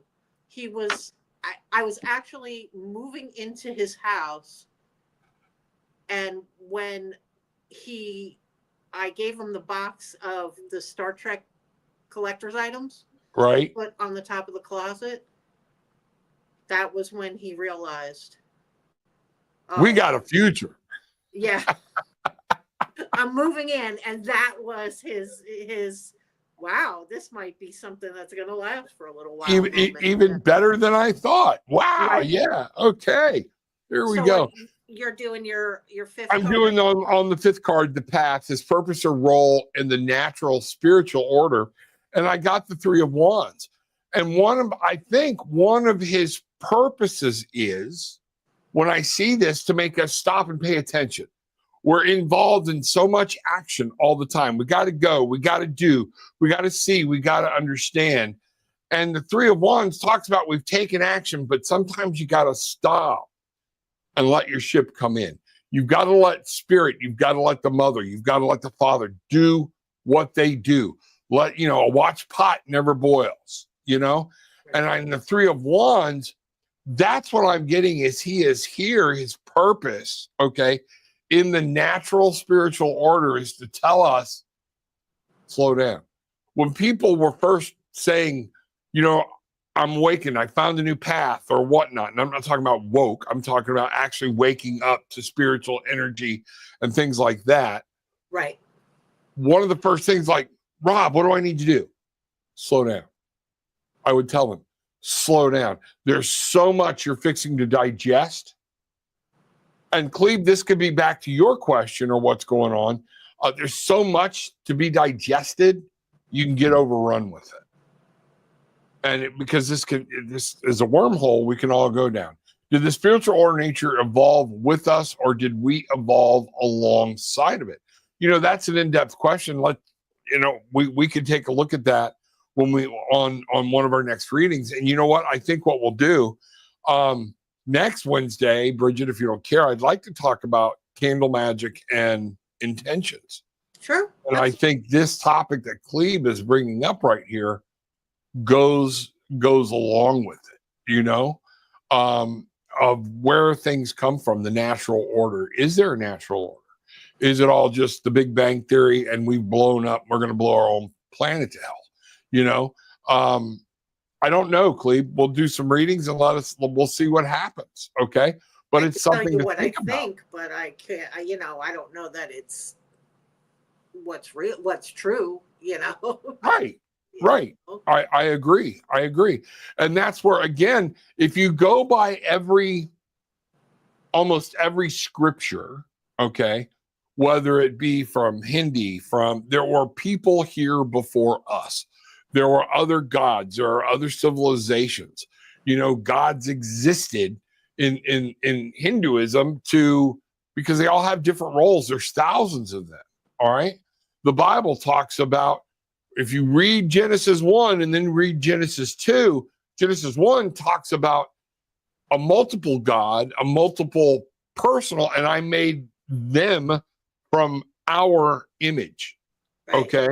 I was actually moving into his house, and when I gave him the box of the Star Trek collector's items, right, put on the top of the closet, that was when he realized, we got a future. Yeah. I'm moving in, and that was his wow, this might be something that's going to last for a little while. Even better than I thought. Wow. Right. Yeah. Okay. Here we go. You're doing your fifth I'm card? doing on the fifth card, the path, his purpose or role in the natural spiritual order. And I got the Three of Wands. And I think one of his purposes is, when I see this, to make us stop and pay attention. We're involved in so much action all the time. We got to go. We got to do. We got to see. We got to understand. And the Three of Wands talks about we've taken action, but sometimes you got to stop and let your ship come in. You've got to let spirit, you've got to let the mother, you've got to let the father do what they do. A watch pot never boils, And in the Three of Wands, that's what I'm getting is he is here, his purpose, okay, in the natural spiritual order is to tell us, slow down. When people were first saying, I'm waking, I found a new path or whatnot, and I'm not talking about woke, I'm talking about actually waking up to spiritual energy and things like that. Right. One of the first things like, Rob, what do I need to do? Slow down. I would tell them, slow down. There's so much you're fixing to digest. And Cleve, this could be back to your question or what's going on. There's so much to be digested, you can get overrun with it. And because this is a wormhole we can all go down. Did the spiritual order nature evolve with us, or did we evolve alongside of it? That's an in-depth question. We could take a look at that when we on one of our next readings. And you know what? I think what we'll do next Wednesday, Brigitte, if you don't care, I'd like to talk about candle magic and intentions. Sure. And I think this topic that Cleve is bringing up right here goes along with it, of where things come from, the natural order. Is there a natural order? Is it all just the Big Bang Theory and we've blown up, we're going to blow our own planet to hell? I don't know, Cleve. We'll do some readings and we'll see what happens. Okay. But it's something to think about. But I can't, I don't know that it's what's real, what's true, Right. Right. I agree. And that's where, again, if you go by almost every scripture, okay, whether it be from Hindi, there were people here before us. There were other gods, there are other civilizations. Gods existed in Hinduism because they all have different roles. There's thousands of them. All right. The Bible talks about, if you read Genesis 1 and then read Genesis 2, Genesis 1 talks about a multiple God, a multiple personal, and I made them from our image. Right. Okay.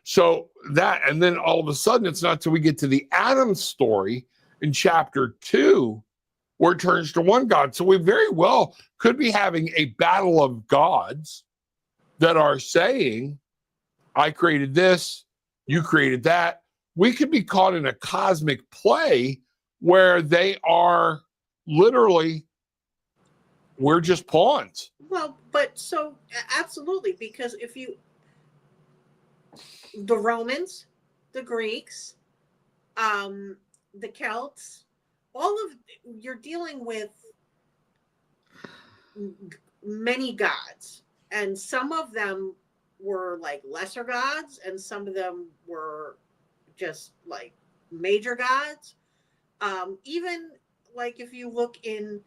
So that, and then all of a sudden, it's not till we get to the Adam story in chapter 2 where it turns to one God. So we very well could be having a battle of gods that are saying, I created this, you created that. We could be caught in a cosmic play where they are literally, we're just pawns. Well, but so absolutely, because the Romans, the Greeks, the Celts, you're dealing with many gods, and some of them were like lesser gods, and some of them were just like major gods. Even like if you look in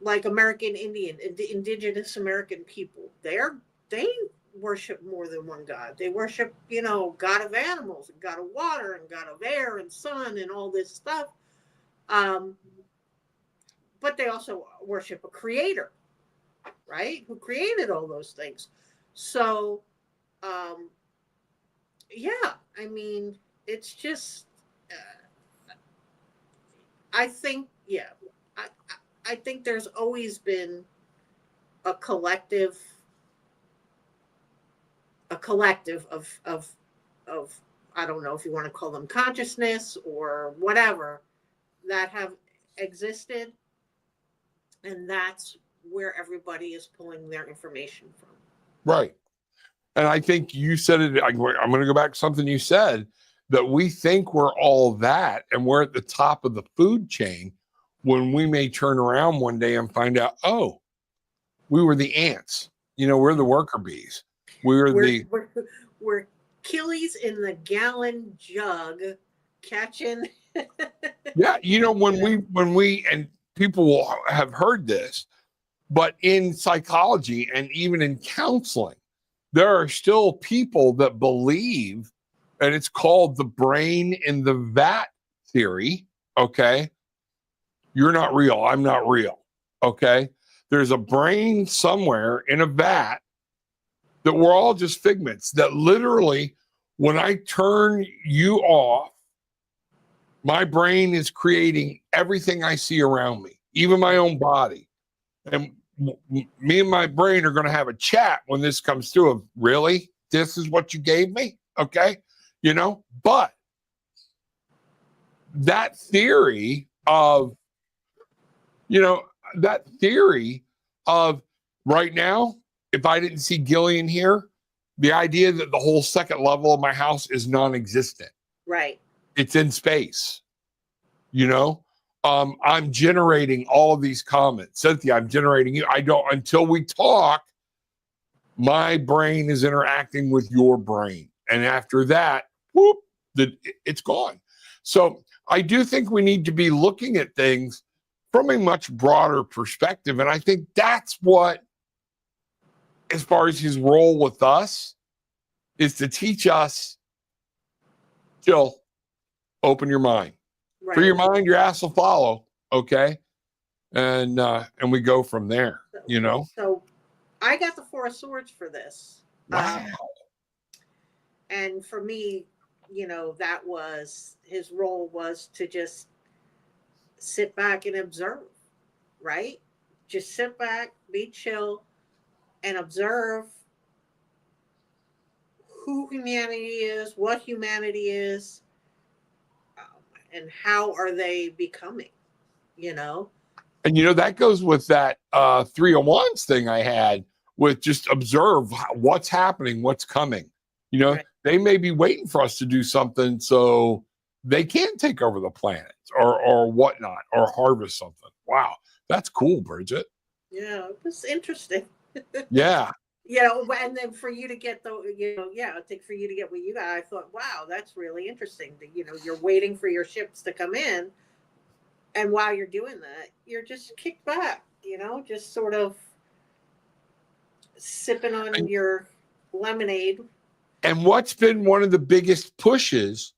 like American Indian, indigenous American people, they worship more than one god. They worship, God of animals and God of water and God of air and sun and all this stuff. But they also worship a creator, right? Who created all those things. So, yeah, I mean, it's just, I think there's always been a collective of I don't know if you want to call them consciousness or whatever, that have existed, and that's where everybody is pulling their information from. Right. And I think you said it, I'm going to go back to something you said, that we think we're all that and we're at the top of the food chain, when we may turn around one day and find out, oh, we were the ants. We're the worker bees. We're killies in the gallon jug catching. Yeah, when we and people will have heard this, but in psychology and even in counseling, there are still people that believe, and it's called the brain in the vat theory. Okay, you're not real, I'm not real. Okay, there's a brain somewhere in a vat that we're all just figments, that literally, when I turn you off, my brain is creating everything I see around me, even my own body. And me and my brain are going to have a chat when this comes through of, really? This is what you gave me? Okay. But that theory of, right now, if I didn't see Gillian here, the idea that the whole second level of my house is non-existent. Right. It's in space, you know? I'm generating all of these comments. Cynthia, I'm generating you. I don't, until we talk, my brain is interacting with your brain. And after that, whoop, it's gone. So I do think we need to be looking at things from a much broader perspective. And I think that's what, as far as his role with us, is to teach us, Jill, open your mind. Right. For your mind, your ass will follow. Okay. And we go from there, you know? So I got the Four of Swords for this. Wow. And for me, you know, that was his role, was to just sit back and observe, right? Just sit back, be chill, and observe who humanity is, what humanity is, and how are they becoming, you know? And, you know, that goes with that 3 of Wands thing I had with just observe what's happening, what's coming. You know, right. They may be waiting for us to do something so they can't take over the planet or whatnot or harvest something. Wow. That's cool, Brigitte. Yeah, it was interesting. Yeah. You know, and then for you to get the, you know, yeah, I think for you to get what you got, I thought, wow, that's really interesting. That, you know, you're waiting for your ships to come in. And while you're doing that, you're just kicked back, you know, just sort of sipping on your lemonade. And what's been one of the biggest pushes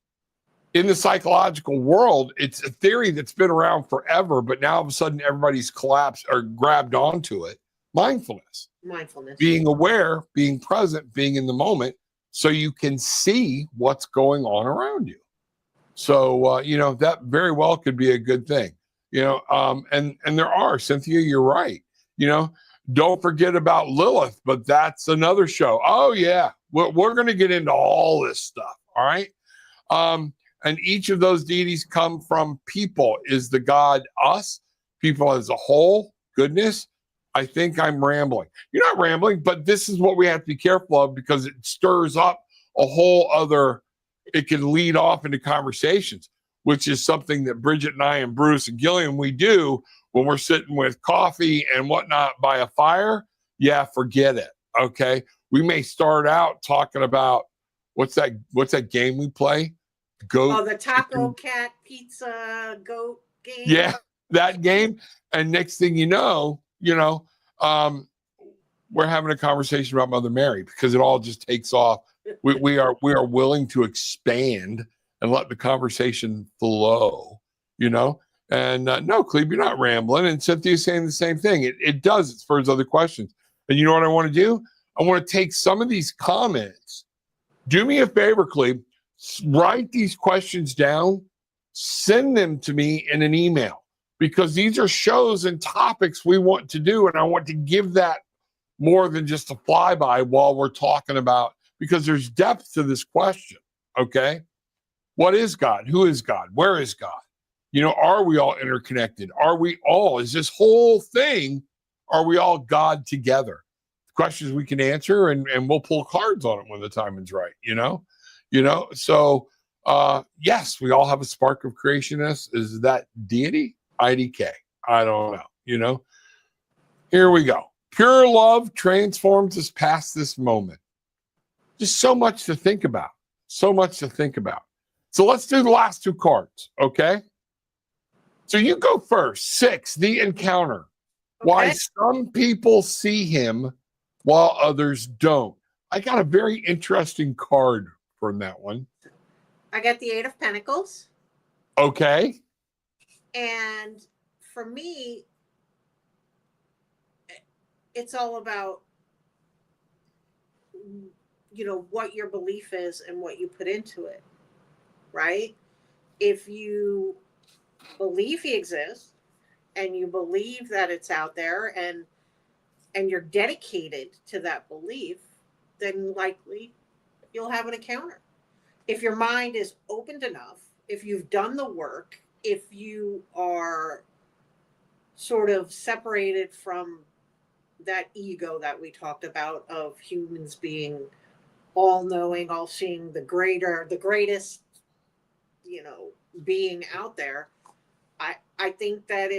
in the psychological world, it's a theory that's been around forever, but now all of a sudden everybody's collapsed or grabbed onto it. Mindfulness. Being aware, being present, being in the moment, so you can see what's going on around you. So, you know, that very well could be a good thing, you know, and there are, Cynthia, you're right. You know, don't forget about Lilith, but that's another show. Oh yeah. We're going to get into all this stuff. All right. And each of those deities come from people. Is the God us, people as a whole, goodness? I think I'm rambling. You're not rambling, but this is what we have to be careful of, because it stirs up a whole other, it can lead off into conversations, which is something that Brigitte and I and Bruce and Gillian, we do when we're sitting with coffee and whatnot by a fire. Yeah, forget it. Okay. We may start out talking about what's that game we play? Goat. Oh, the taco cat pizza goat game. Yeah, that game. And next thing you know, we're having a conversation about Mother Mary, because it all just takes off. We are willing to expand and let the conversation flow, you know. And no, Cleve, you're not rambling. And Cynthia's saying the same thing. It does. It spurs other questions. And you know what I want to do? I want to take some of these comments. Do me a favor, Cleve. Write these questions down. Send them to me in an email, because these are shows and topics we want to do. And I want to give that more than just a flyby while we're talking about, because there's depth to this question. Okay. What is God? Who is God? Where is God? You know, are we all interconnected? Are we all, is this whole thing, are we all God together? Questions we can answer, and we'll pull cards on it when the time is right, you know? So yes, we all have a spark of creationness. Is that deity? IDK. I don't know, you know? Here we go. Pure love transforms us past this moment. Just so much to think about. So much to think about. So let's do the last two cards, okay? So you go first. 6, the encounter. Okay. Why some people see him while others don't. I got a very interesting card from that one. I got the 8 of Pentacles. Okay. And for me, it's all about, you know, what your belief is and what you put into it, right? If you believe he exists and you believe that it's out there, and you're dedicated to that belief, then likely you'll have an encounter. If your mind is opened enough, if you've done the work, if you are sort of separated from that ego that we talked about of humans being all knowing, all seeing, the greatest, being out there. I think that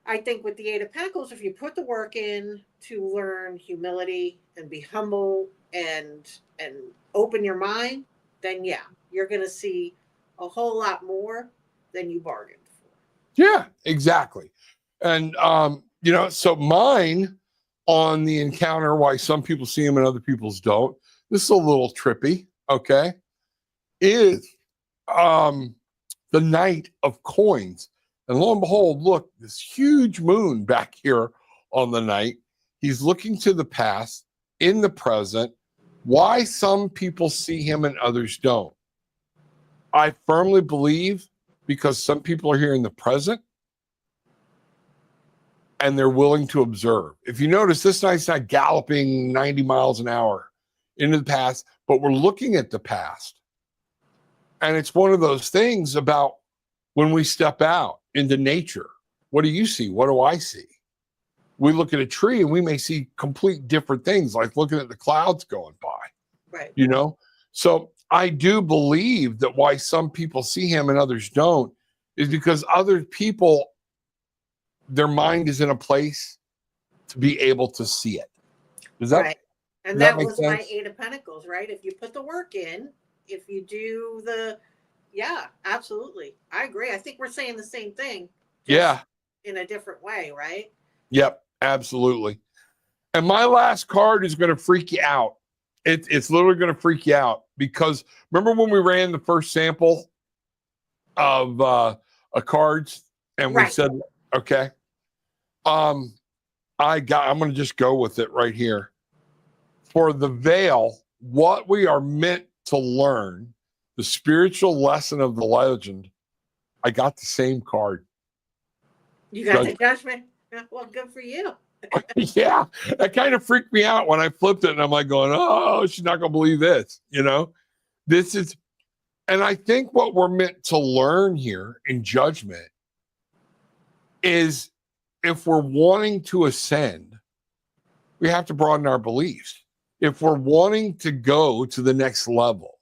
I think with the Eight of Pentacles, if you put the work in to learn humility and be humble and open your mind, then yeah, you're going to see a whole lot more than you bargained for. Yeah, exactly. And so mine on the encounter, why some people see him and other people's don't. This is a little trippy, okay? Is the Knight of Coins. And lo and behold, look, this huge moon back here on the night. He's looking to the past, in the present. Why some people see him and others don't. I firmly believe because some people are here in the present and they're willing to observe. If you notice, this night's not galloping 90 miles an hour into the past, but we're looking at the past. And it's one of those things about when we step out into nature. What do you see? What do I see? We look at a tree and we may see complete different things, like looking at the clouds going by. Right. So I do believe that why some people see him and others don't is because other people, their mind is in a place to be able to see it. Does that, right. And does that that make was sense? my Eight of Pentacles, right? If you put the work in, if you do yeah, absolutely. I agree. I think we're saying the same thing. Yeah. In a different way, right? Yep, absolutely. And my last card is going to freak you out. It's literally going to freak you out because remember when we ran the first sample of cards and we said, okay, I'm going to just go with it right here. For the veil, what we are meant to learn, the spiritual lesson of the legend, I got the same card. You got the Judgment? Well, good for you. Yeah, that kind of freaked me out when I flipped it and I'm like going, oh, she's not going to believe this. This is, and I think what we're meant to learn here in Judgment is if we're wanting to ascend, we have to broaden our beliefs. If we're wanting to go to the next level,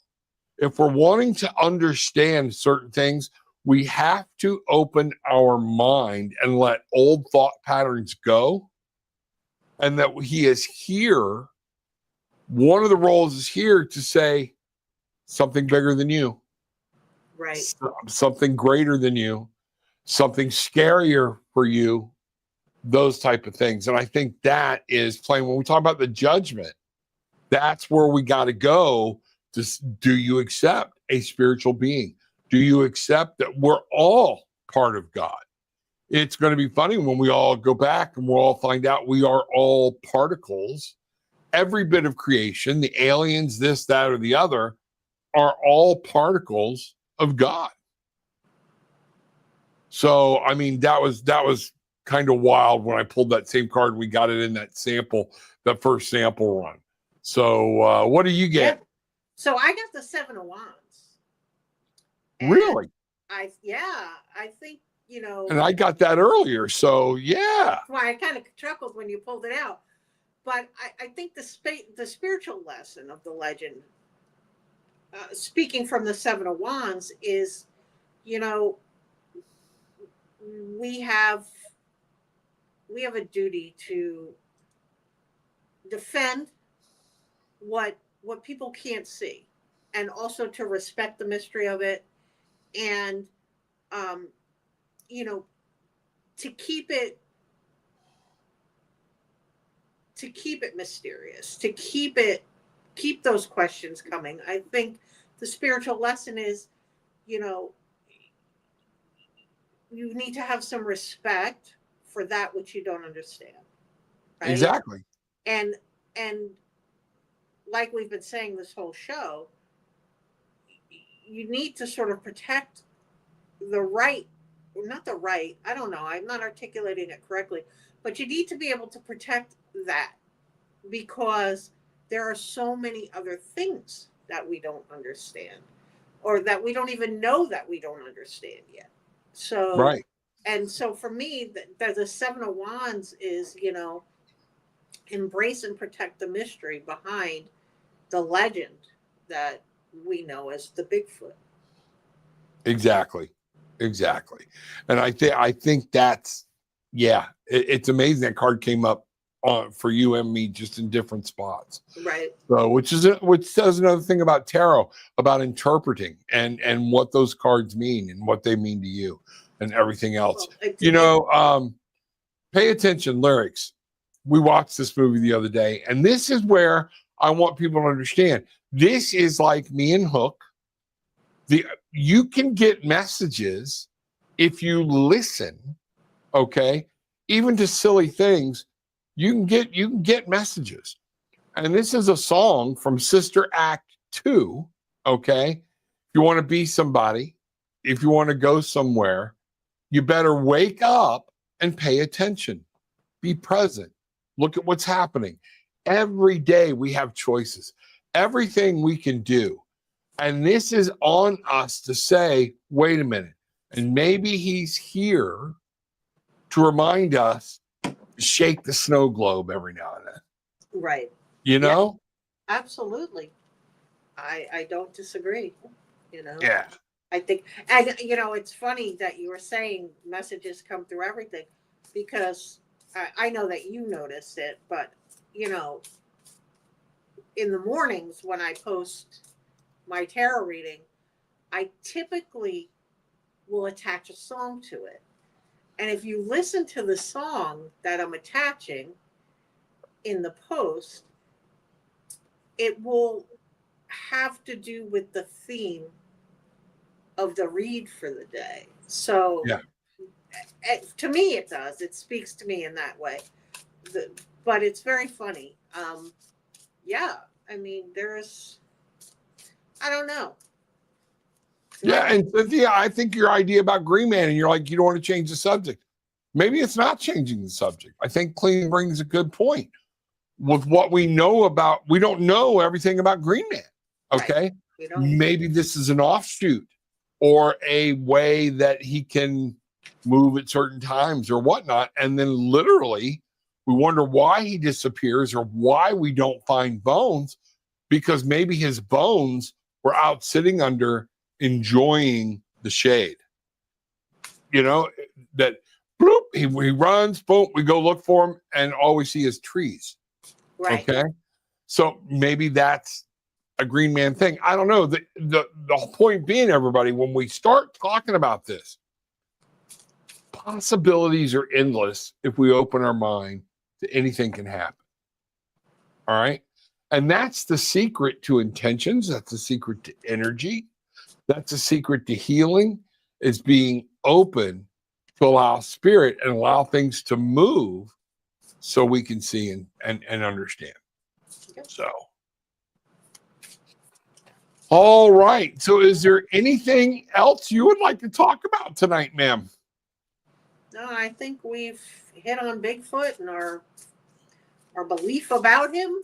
if we're wanting to understand certain things, we have to open our mind and let old thought patterns go. And that he is here. One of the roles is here to say something bigger than you. Right. Something greater than you. Something scarier for you. Those type of things. And I think that is playing when we talk about the Judgment, that's where we got to go. Do you accept a spiritual being? Do you accept that we're all part of God? It's going to be funny when we all go back and we'll all find out we are all particles. Every bit of creation, the aliens, this, that, or the other, are all particles of God. So, I mean, that was kind of wild when I pulled that same card. We got it in that first sample run. So, what do you get? Yeah. So I got the Seven of Wands. And really? I think, and I got that earlier. So, yeah. That's why I kind of chuckled when you pulled it out. But I think the spiritual lesson of the legend, speaking from the Seven of Wands, is, we have a duty to defend what people can't see, and also to respect the mystery of it, and to keep it mysterious, to keep those questions coming. I think the spiritual lesson is, you need to have some respect for that which you don't understand. Right? Exactly. And like we've been saying this whole show, you need to sort of protect the right, not the right, I don't know, I'm not articulating it correctly, but you need to be able to protect that, because there are so many other things that we don't understand, or that we don't even know that we don't understand yet. So, right. And so for me, the Seven of Wands is, embrace and protect the mystery behind the legend that we know as the Bigfoot. Exactly. Exactly. And I think that's, yeah, it's amazing that card came up for you and me just in different spots. Right. So, which says another thing about tarot, about interpreting and what those cards mean and what they mean to you and everything else. Well, Pay attention, lyrics. We watched this movie the other day, and this is where I want people to understand. This is like me and Hook. You can get messages if you listen, okay? Even to silly things, you can get messages. And this is a song from Sister Act 2, okay? If you want to be somebody, if you want to go somewhere, you better wake up and pay attention. Be present. Look at what's happening. Every day we have choices. Everything we can do. And this is on us to say, wait a minute. And maybe he's here to remind us to shake the snow globe every now and then. Right. You know? Yeah, absolutely. I don't disagree. Yeah. I think, and it's funny that you were saying messages come through everything, because I know that you notice it, but in the mornings when I post my tarot reading, I typically will attach a song to it. And if you listen to the song that I'm attaching in the post, it will have to do with the theme of the read for the day. So yeah. To me, it does. It speaks to me in that way. But it's very funny. Yeah, I mean, I don't know. Yeah, and Cynthia, I think your idea about Green Man, and you're like, you don't want to change the subject. Maybe it's not changing the subject. I think Clean brings a good point. With what we know about, we don't know everything about Green Man. Okay. Right. Maybe this is an offshoot or a way that he can move at certain times or whatnot. And then literally we wonder why he disappears or why we don't find bones, because maybe his bones were out sitting under enjoying the shade. That bloop, he runs, boom, we go look for him, and all we see is trees. Right. Okay. So maybe that's a Green Man thing. I don't know. The whole point being, everybody, when we start talking about this, possibilities are endless if we open our mind to anything can happen. All right. And that's the secret to intentions. That's the secret to energy. That's the secret to healing, is being open to allow spirit and allow things to move so we can see and understand. So, all right. So is there anything else you would like to talk about tonight, ma'am? No, I think we've hit on Bigfoot and our belief about him.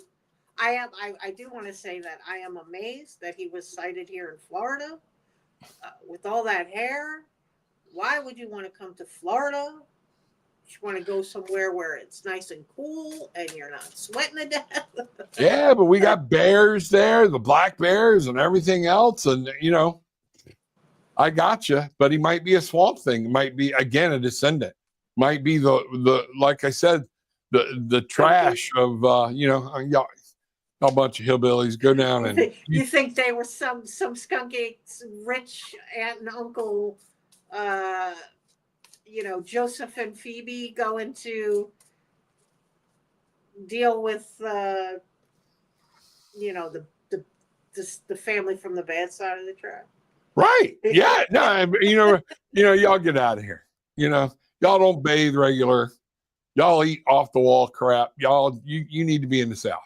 I do want to say that I am amazed that he was sighted here in Florida with all that hair. Why would you want to come to Florida? You want to go somewhere where it's nice and cool and you're not sweating to death. Yeah, but we got bears there, the black bears and everything else. And, I got you, but he might be a swamp thing. It might be, again, a descendant. Might be the like I said, the trash of, y'all, a bunch of hillbillies go down and you think they were some skunky rich aunt and uncle, Joseph and Phoebe going to deal with, the family from the bad side of the track. Right. Yeah. No, y'all get out of here. Y'all don't bathe regular. Y'all eat off the wall crap. Y'all, you need to be in the South,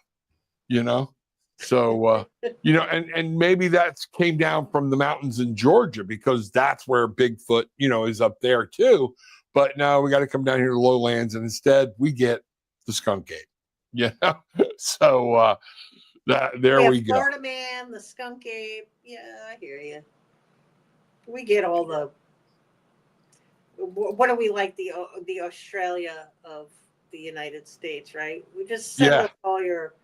So, and maybe that came down from the mountains in Georgia, because that's where Bigfoot, is up there too. But now we got to come down here to the lowlands, and instead we get the skunk ape. So there we go. Florida man, the skunk ape. Yeah, I hear you. We get all the. What do we like, the Australia of the United States, right? We just send Yeah. up all your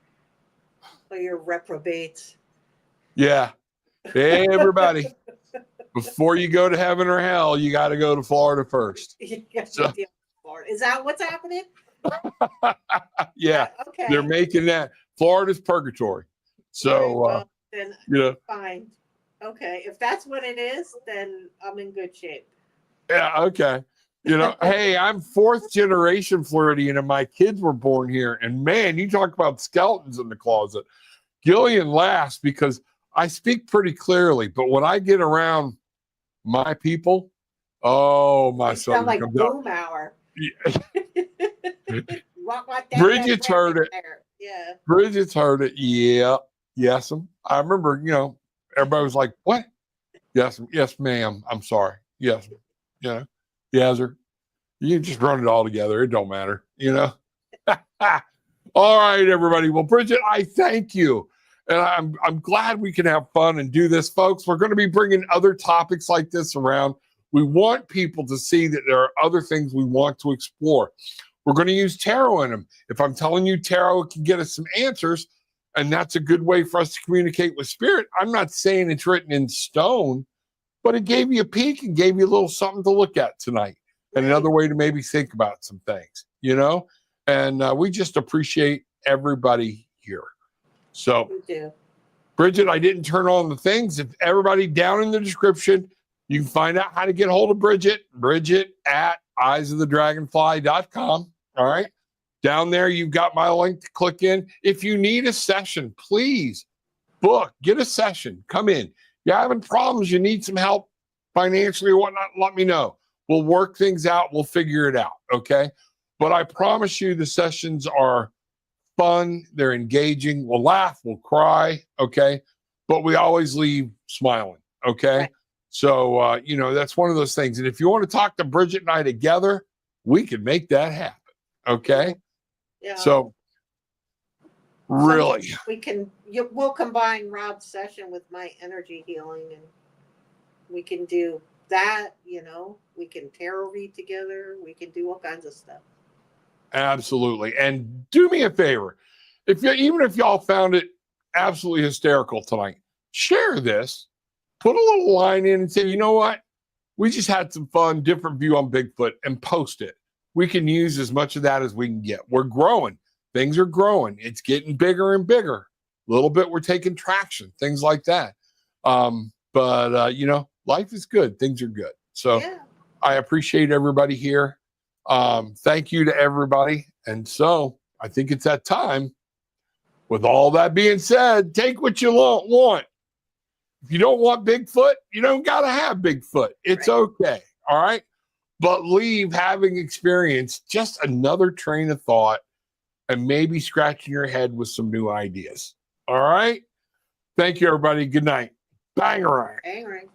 reprobates. Yeah. Everybody, before you go to heaven or hell, you got to go to Florida first. So, Is that what's happening? yeah, Okay. they're making that Florida's purgatory. So, well, then yeah. fine. Okay, if that's what it is, then I'm in good shape. Yeah. Okay. You know, hey, I'm 4th generation Floridian, and my kids were born here. And man, you talk about skeletons in the closet. Gillian laughs because I speak pretty clearly, but when I get around my people, oh, my son sound like comes out. boom hour. Yeah. What Bridget's heard it. Yeah. Bridget's heard it. Yeah. Yes. I remember, you know, everybody was like, what? Yes. Yes, ma'am. I'm sorry. Yes. You know, yes, sir. You just run it all together. It don't matter, you know? All right, everybody. Well, Bridget, I thank you. And I'm glad we can have fun and do this, folks. We're going to be bringing other topics like this around. We want people to see that there are other things we want to explore. We're going to use tarot in them. If I'm telling you tarot can get us some answers, and that's a good way for us to communicate with spirit, I'm not saying it's written in stone, but it gave you a peek and gave you a little something to look at tonight. And another way to maybe think about some things, you know? And we just appreciate everybody here. So, Bridget, I didn't turn on the things. If everybody down in the description, you can find out how to get hold of Brigitte. Brigitte at eyesofthedragonfly.com. All right. Down there, you've got my link to click in. If you need a session, please book, get a session, come in. You're having problems, you need some help financially or whatnot, let me know. We'll work things out. We'll figure it out. Okay. But I promise you the sessions are fun. They're engaging. We'll laugh. We'll cry. Okay. But we always leave smiling. Okay. Right. So, you know, that's one of those things. And if you want to talk to Brigitte and I together, we can make that happen. Okay. Yeah. So, really, we'll combine Rob's session with my energy healing, and we can do that. You know, we can tarot read together. We can do all kinds of stuff. Absolutely. And do me a favor. Even if y'all found it absolutely hysterical tonight, share this, put a little line in and say, you know what? We just had some fun, different view on Bigfoot, and post it. We can use as much of that as we can get. We're growing. Things are growing. It's getting bigger and bigger. A little bit, we're taking traction, things like that. But you know, life is good. Things are good. So yeah. I appreciate everybody here. Thank you to everybody. And so I think it's that time. With all that being said, take what you want. If you don't want Bigfoot, you don't got to have Bigfoot. It's okay. All right. But leave having experienced just another train of thought and maybe scratching your head with some new ideas. All right. Thank you, everybody. Good night. Bang-a-rang. Bang-a-rang.